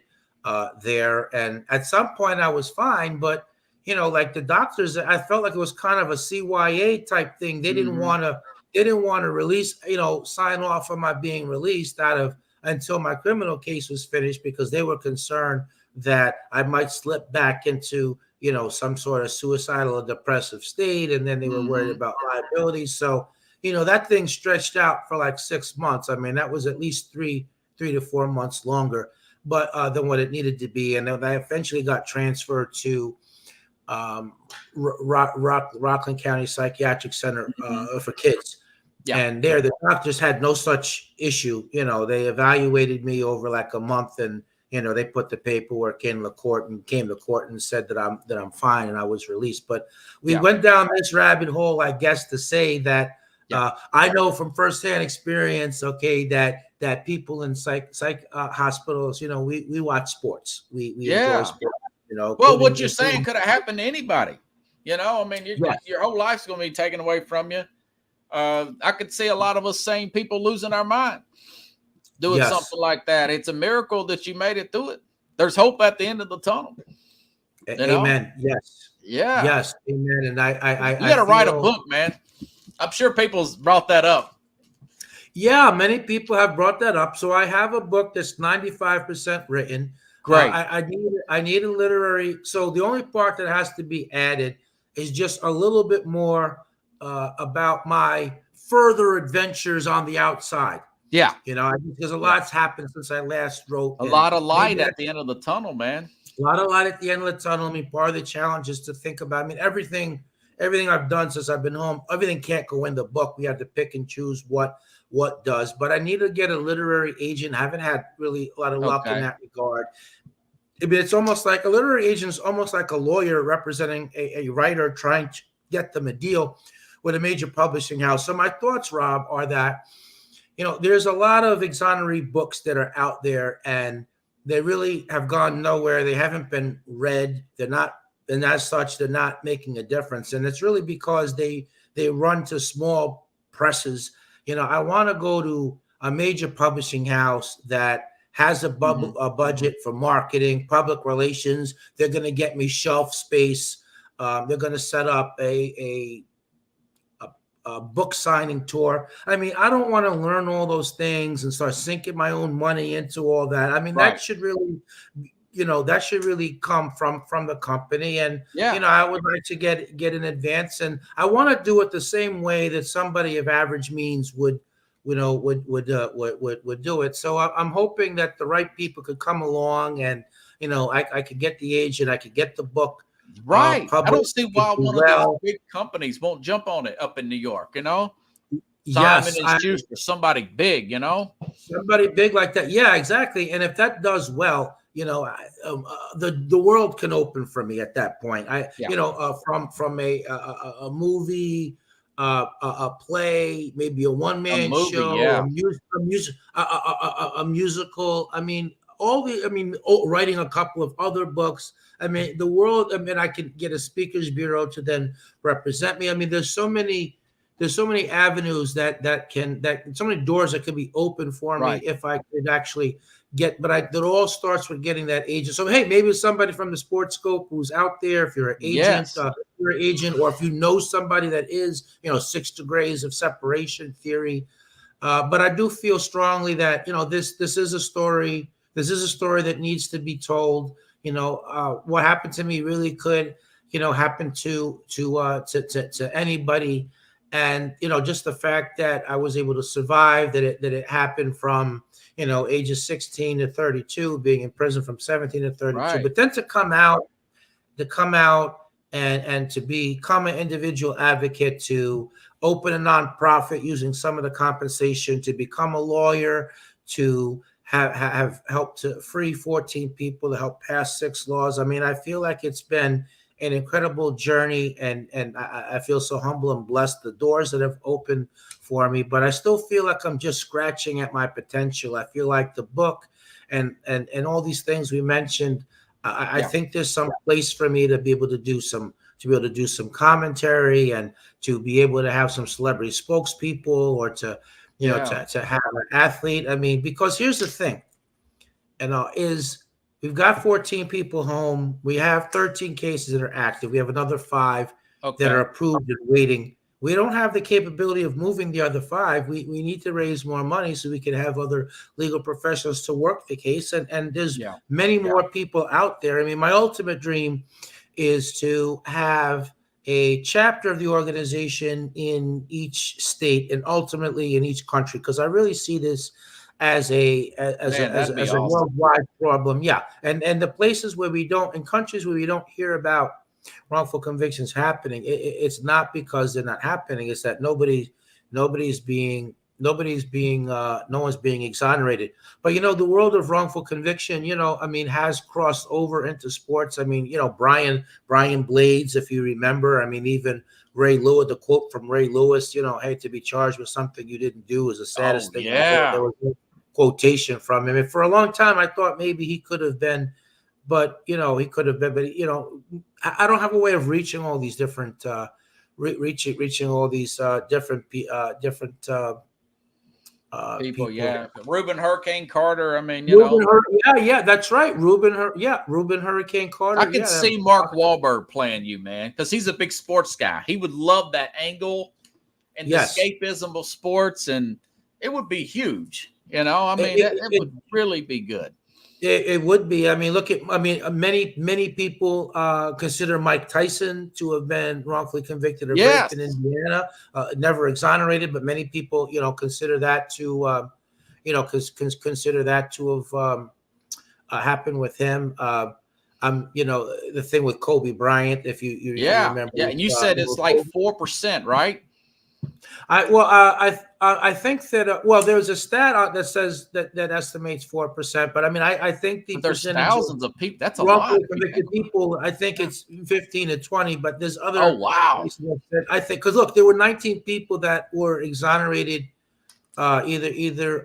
E: there. And at some point, I was fine, but like the doctors, I felt like it was kind of a CYA type thing. They didn't want to release, sign off on my being released until my criminal case was finished, because they were concerned that I might slip back into, some sort of suicidal or depressive state. And then they were worried about liability. So, that thing stretched out for like 6 months. I mean, that was at least three to 4 months longer, but than what it needed to be. And then I eventually got transferred to Rockland County Psychiatric Center for kids. Yeah. And there, the doctors had no such issue. They evaluated me over like a month, and they put the paperwork in the court and came to court and said that I'm fine, and I was released. But we went down this rabbit hole, I guess, to say that I know from firsthand experience, that people in psych hospitals, we watch sports, we enjoy sports.
C: Well, what you're saying could have happened to anybody. I mean, your whole life's going to be taken away from you. I could see a lot of us sane people losing our mind doing something like that. It's a miracle that you made it through it. There's hope at the end of the tunnel.
E: Amen. Yes.
C: Yeah.
E: Yes. Amen. And I
C: you got to write a book, man. I'm sure people's brought that up.
E: Yeah, many people have brought that up. So I have a book that's 95% written.
C: Great.
E: I need a literary. So the only part that has to be added is just a little bit more about my further adventures on the outside.
C: Yeah.
E: Because a lot's happened since I last wrote.
C: A lot of light at the end of the tunnel, man.
E: A lot of light at the end of the tunnel. I mean, part of the challenge is to think about, everything I've done since I've been home, everything can't go in the book. We have to pick and choose what does. But I need to get a literary agent. I haven't had really a lot of luck in that regard. I mean, it's almost like a literary agent is almost like a lawyer representing a writer trying to get them a deal with a major publishing house. So my thoughts, Rob, are that, there's a lot of exoneree books that are out there, and they really have gone nowhere. They haven't been read. They're not, and as such, they're not making a difference. And it's really because they run to small presses. I want to go to a major publishing house that has a budget for marketing, public relations. They're going to get me shelf space. They're going to set up a book signing tour. I mean, I don't want to learn all those things and start sinking my own money into all that. I mean, that should really, come from the company. And, I would like to get in advance, and I want to do it the same way that somebody of average means would do it. So I'm hoping that the right people could come along, and, I could get the agent, I could get the book.
C: Right. I don't see why one of these big companies won't jump on it up in New York, Simon and Schuster, somebody big,
E: Somebody big like that. Yeah, exactly. And if that does well, the world can open for me at that point. From a movie, a play, maybe a one-man show, a musical. I mean, all the, I mean, writing a couple of other books. I mean, the world, I mean, I can get a speakers bureau to then represent me. I mean, there's so many avenues that so many doors that could be open for me
C: Right.
E: if I could actually get, but it all starts with getting that agent. So, hey, maybe it's somebody from the Sports Scope who's out there. If you're an agent,
C: Yes.
E: you're an agent, or if you know somebody that is, 6 degrees of separation theory. But I do feel strongly that, this is a story. This is a story that needs to be told. What happened to me really could, happen to anybody. And, just the fact that I was able to survive, that it happened from, ages 16 to 32, being in prison from 17 to 32.
C: Right.
E: But then to come out and to become an individual advocate, to open a nonprofit using some of the compensation, to become a lawyer, to have helped to free 14 people, to help pass 6 laws. I mean, I feel like it's been an incredible journey, and I feel so humble and blessed, the doors that have opened for me. But I still feel like I'm just scratching at my potential. I feel like the book and all these things we mentioned, I think there's some place for me to be able to do some commentary, and to be able to have some celebrity spokespeople, or to to have an athlete. I mean, because here's the thing, is we've got 14 people home. We have 13 cases that are active. We have another 5 that are approved and waiting. We don't have the capability of moving the other 5. We need to raise more money so we can have other legal professionals to work the case. And there's many more people out there. I mean, my ultimate dream is to have a chapter of the organization in each state and ultimately in each country, because I really see this as a
C: awesome.
E: worldwide problem. Yeah. And the places where we don't, in countries where we don't hear about wrongful convictions happening, it's not because they're not happening. It's that no one's being exonerated. But the world of wrongful conviction, I mean, has crossed over into sports. I mean, Brian Blades, if you remember. I mean, even Ray Lewis, the quote from Ray Lewis, hey, to be charged with something you didn't do is the saddest thing.
C: Yeah.
E: There was a quotation from him. And for a long time, I thought maybe he could have been, but he could have been. But I don't have a way of reaching all these different, reaching all these different people.
C: Reuben Hurricane Carter. I mean,
E: that's right. Reuben Hurricane Carter.
C: I could see Mark Wahlberg playing you, man, because he's a big sports guy. He would love that angle and the escapism of sports, and it would be huge. I mean, it would really be good.
E: It would be. I mean, many people consider Mike Tyson to have been wrongfully convicted of rape in Indiana, never exonerated, but many people, consider that to, consider that to have happened with him. The thing with Kobe Bryant, if you remember.
C: Yeah, and you said it's like 4%, right?
E: I think that there's a stat out that says that estimates 4%, but I mean I think the
C: there's
E: percentage
C: thousands of people. That's a lot.
E: Convicted people, I think it's 15 to 20, but there's other.
C: Oh wow!
E: I think because look, there were 19 people that were exonerated, either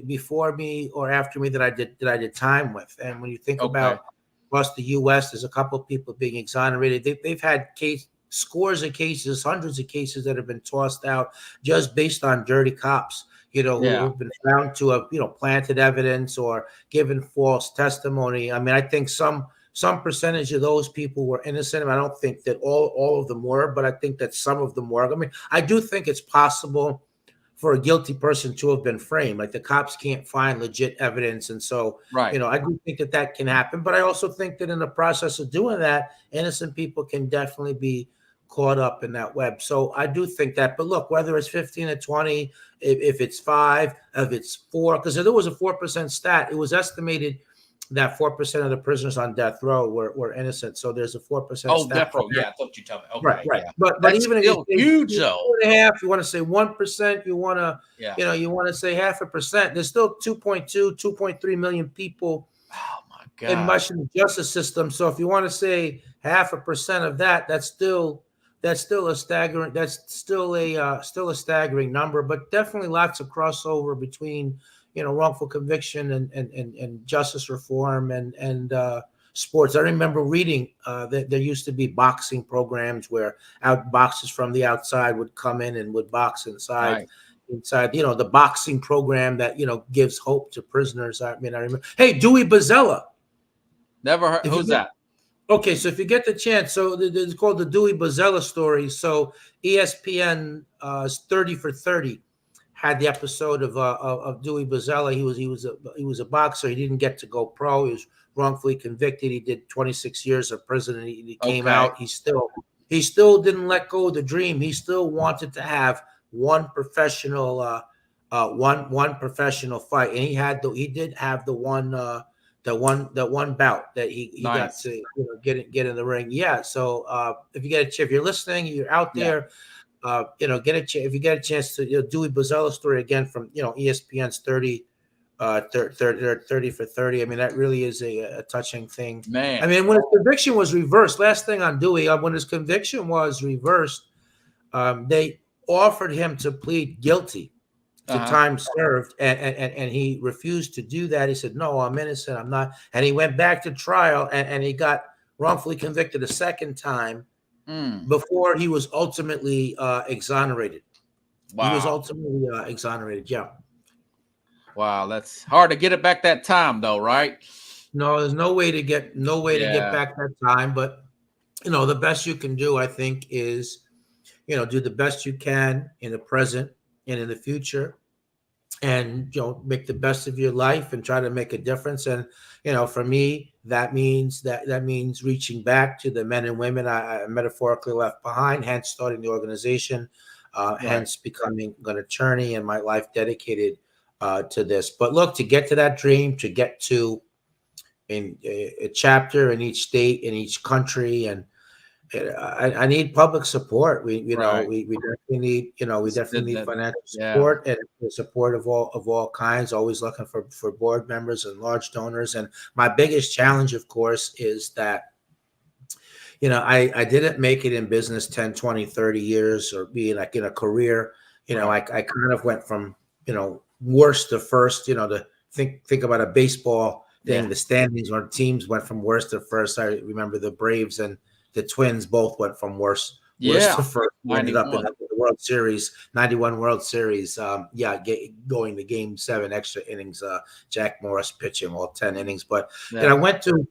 E: before me or after me that I did time with, and when you think about across the U.S., there's a couple of people being exonerated. They've had scores of cases, hundreds of cases that have been tossed out just based on dirty cops, who have been found to have, planted evidence or given false testimony. I mean, I think some percentage of those people were innocent. I don't think that all of them were, but I think that some of them were. I mean, I do think it's possible for a guilty person to have been framed. Like the cops can't find legit evidence. And so, I do think that can happen. But I also think that in the process of doing that, innocent people can definitely be caught up in that web. So I do think that. But look, whether it's 15 or 20, if it's 5, if it's 4, because there was a 4% stat, it was estimated that 4% of the prisoners on death row were innocent. So there's a 4% stat.
C: Oh, death row. Yeah, I thought you told me. Okay,
E: right.
C: Yeah.
E: But even if
C: still huge, though.
E: 2.5, you want to say 1%, you want to, you want to say 0.5%. There's still 2.3 million people.
C: Oh my God.
E: In the justice system. So if you want to say 0.5% of that, that's still a staggering. That's still a staggering number. But definitely lots of crossover between wrongful conviction and justice reform and sports. I remember reading that there used to be boxing programs where boxers from the outside would come in and would box inside.
C: Right.
E: Inside, the boxing program that gives hope to prisoners. I mean, I remember. Hey, Dewey Bazella.
C: Never heard. Who's that?
E: Okay, so if you get the chance, so it's called the Dewey Bazella story. So ESPN 30 for 30 had the episode of Dewey Bazella. He was a boxer. He didn't get to go pro. He was wrongfully convicted. He did 26 years of prison. And he came out. He still didn't let go of the dream. He still wanted to have one professional professional fight, and he did have the one bout that he got to get in the ring. Yeah. So if you get a chance, if you're listening, you're out there. If you get a chance to Dewey Bazella story again from ESPN's 30 for 30. I mean, that really is a touching thing.
C: Man.
E: I mean, when his conviction was reversed, last thing on Dewey, when his conviction was reversed, they offered him to plead guilty to time served, and he refused to do that. He said, "No, I'm innocent. I'm not." And he went back to trial, and he got wrongfully convicted a second time before he was ultimately exonerated.
C: Wow.
E: He was ultimately exonerated. Yeah.
C: Wow, that's hard to get it back that time, though, right?
E: No, there's no way to get back that time. But the best you can do, I think, is do the best you can in the present and in the future, and make the best of your life and try to make a difference. And for me, that means reaching back to the men and women I metaphorically left behind, hence starting the organization, hence becoming an attorney, and my life dedicated to this. But look, to get to that dream, to get to in a chapter in each state, in each country, and I need public support. We definitely need financial support and the support of all kinds. Always looking for board members and large donors. And my biggest challenge, of course, is that I didn't make it in business 10, 20, 30 years or be like in a career. I kind of went from worst to first. To think about a baseball thing. The standings or teams went from worst to first. I remember the Braves and the Twins both went from worst to first. Ended up in the World Series, 91 World Series. Going to Game 7, extra innings. Jack Morris pitching all 10 innings. But I went through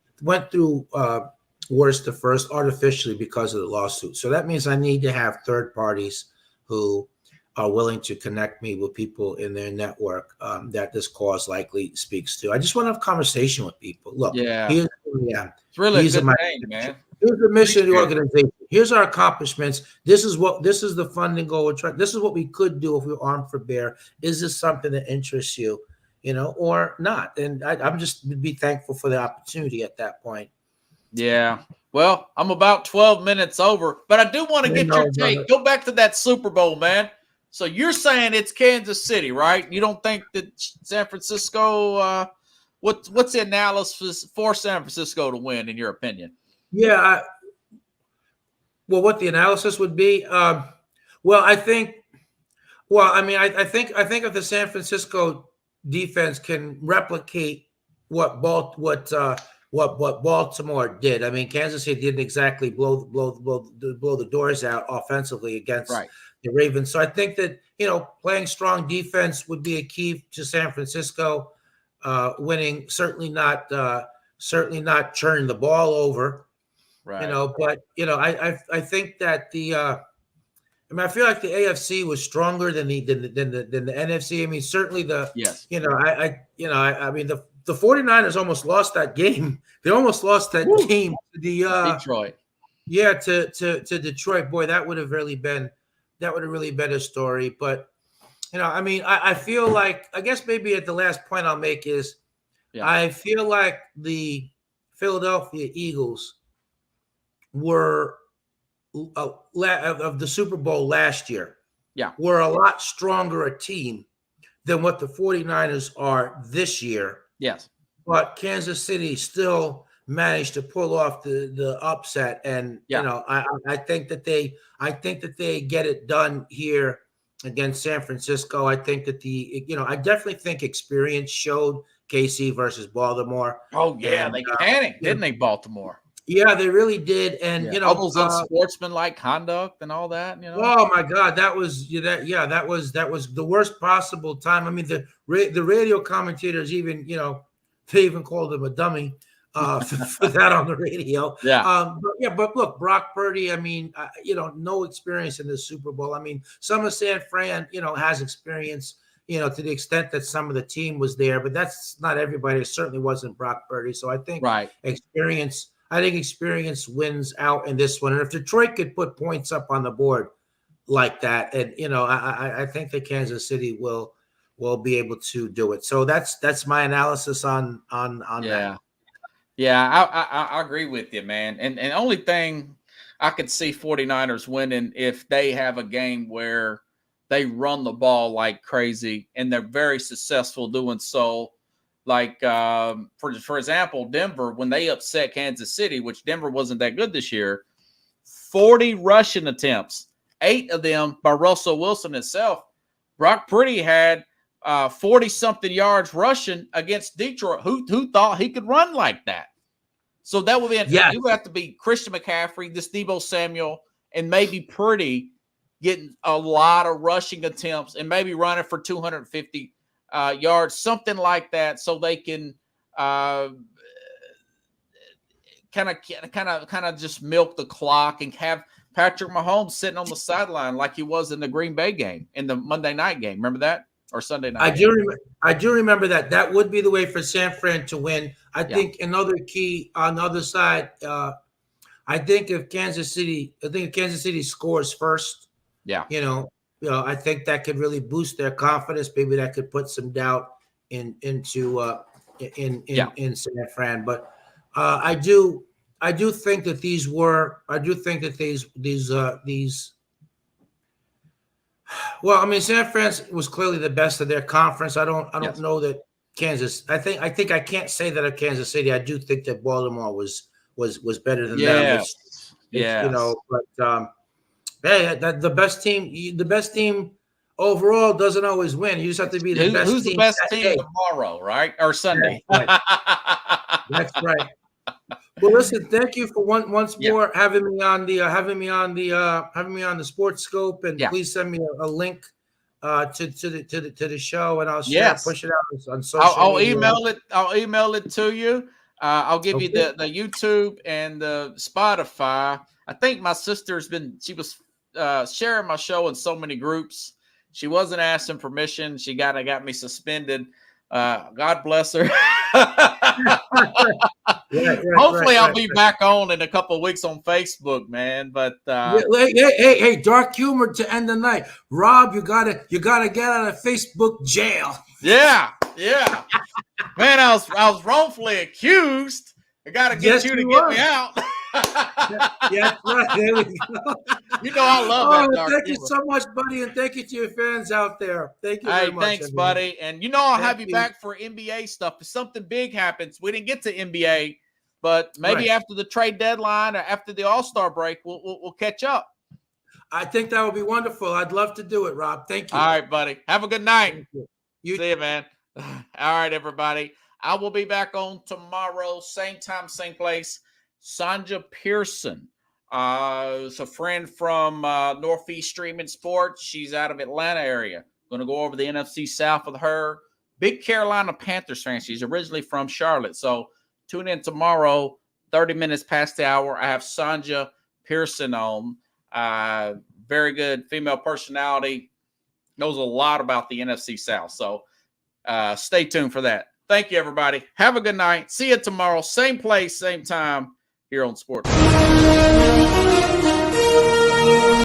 E: worst to first artificially because of the lawsuit. So that means I need to have third parties who are willing to connect me with people in their network that this cause likely speaks to. I just want to have a conversation with people. Look, it's
C: really a good thing, man.
E: Here's the mission of the organization. Here's our accomplishments. This is the funding goal we're trying. This is what we could do if we were armed for bear. Is this something that interests you, or not? And I'm just be thankful for the opportunity at that point.
C: Yeah. Well, I'm about 12 minutes over, but I do want to get your take. Go back to that Super Bowl, man. So you're saying it's Kansas City, right? You don't think that San Francisco? What's the analysis for San Francisco to win, in your opinion?
E: Yeah. What the analysis would be? I think if the San Francisco defense can replicate what Baltimore did. I mean, Kansas City didn't exactly blow the doors out offensively against the Ravens. So I think that playing strong defense would be a key to San Francisco winning. Certainly not turning the ball over. Right. But I think that I feel like the AFC was stronger than the NFC. I mean, certainly the 49ers almost lost that game. They almost lost that game to the
C: Detroit.
E: Yeah, to Detroit. Boy, that would have really been a story. But I feel like, I guess maybe at the last point I'll make is I feel like the Philadelphia Eagles were of the Super Bowl last year. Were a lot stronger a team than what the 49ers are this year.
C: Yes.
E: But Kansas City still managed to pull off the upset. And I think that they get it done here against San Francisco. I think that I definitely think experience showed KC versus Baltimore.
C: Oh yeah,
E: And,
C: they panicked, didn't they, Baltimore?
E: yeah, they really did. And
C: all those unsportsmanlike conduct and all that.
E: Oh my God, that was the worst possible time. I mean, the radio commentators even they even called him a dummy for that on the radio.
C: Yeah.
E: But look, Brock Purdy. I mean, no experience in the Super Bowl. I mean, some of San Fran, has experience. To the extent that some of the team was there, but that's not everybody. It certainly wasn't Brock Purdy. So I think experience. I think experience wins out in this one. And if Detroit could put points up on the board like that, and I think that Kansas City will be able to do it. So that's my analysis on that.
C: Yeah, I agree with you, man. And only thing I could see 49ers winning if they have a game where they run the ball like crazy and they're very successful doing so. Like, for example, Denver, when they upset Kansas City, which Denver wasn't that good this year, 40 rushing attempts, 8 of them by Russell Wilson himself. Brock Purdy had 40-something yards rushing against Detroit. Who thought he could run like that? So that would be it would have to be Christian McCaffrey, this Deebo Samuel, and maybe Purdy getting a lot of rushing attempts and maybe running for 250 yards, something like that, so they can kind of just milk the clock and have Patrick Mahomes sitting on the sideline like he was in the Green Bay game, in the Monday night game. Remember that? Or Sunday night?
E: I do remember that. That would be the way for San Fran to win. I think another key on the other side. I think if Kansas City scores first.
C: Yeah.
E: I think that could really boost their confidence. Maybe that could put some doubt into San Fran. But I do think that these. Well, I mean, San Fran was clearly the best of their conference. I don't know that Kansas. I think I can't say that of Kansas City. I do think that Baltimore was better than them. But. Hey, the best team overall doesn't always win. You just have to be the best team.
C: Who's the best team tomorrow, right? Or Sunday?
E: That's right. Well, listen, thank you for once more having me on the Sports Scope, and please send me a link to the show, and I'll push it out on social media.
C: I'll email it to you. I'll give you the YouTube and the Spotify. I think my sister's she was sharing my show in so many groups. She wasn't asking permission. She got me suspended. God bless her. Hopefully I'll be back on in a couple of weeks on Facebook, man. But
E: hey, dark humor to end the night. Rob, you gotta get out of Facebook jail.
C: Yeah. Man, I was wrongfully accused. I gotta get you to get me out.
E: Yeah, right. There we go.
C: I love that.
E: Thank you so much, buddy, and thank you to your fans out there. Thank you very much.
C: Thanks, buddy. And I'll have you back for NBA stuff. If something big happens, we didn't get to NBA, but maybe after the trade deadline or after the All-Star break, we'll catch up.
E: I think that would be wonderful. I'd love to do it, Rob. Thank you.
C: All right, buddy. Have a good night.
E: You
C: see you, man. All right, everybody. I will be back on tomorrow, same time, same place. Sonja Pearson is a friend from Northeast Streaming Sports. She's out of Atlanta area. Going to go over the NFC South with her. Big Carolina Panthers fan. She's originally from Charlotte. So tune in tomorrow, 30 minutes past the hour. I have Sonja Pearson on. Very good female personality. Knows a lot about the NFC South. So stay tuned for that. Thank you, everybody. Have a good night. See you tomorrow. Same place, same time. Here on Sports.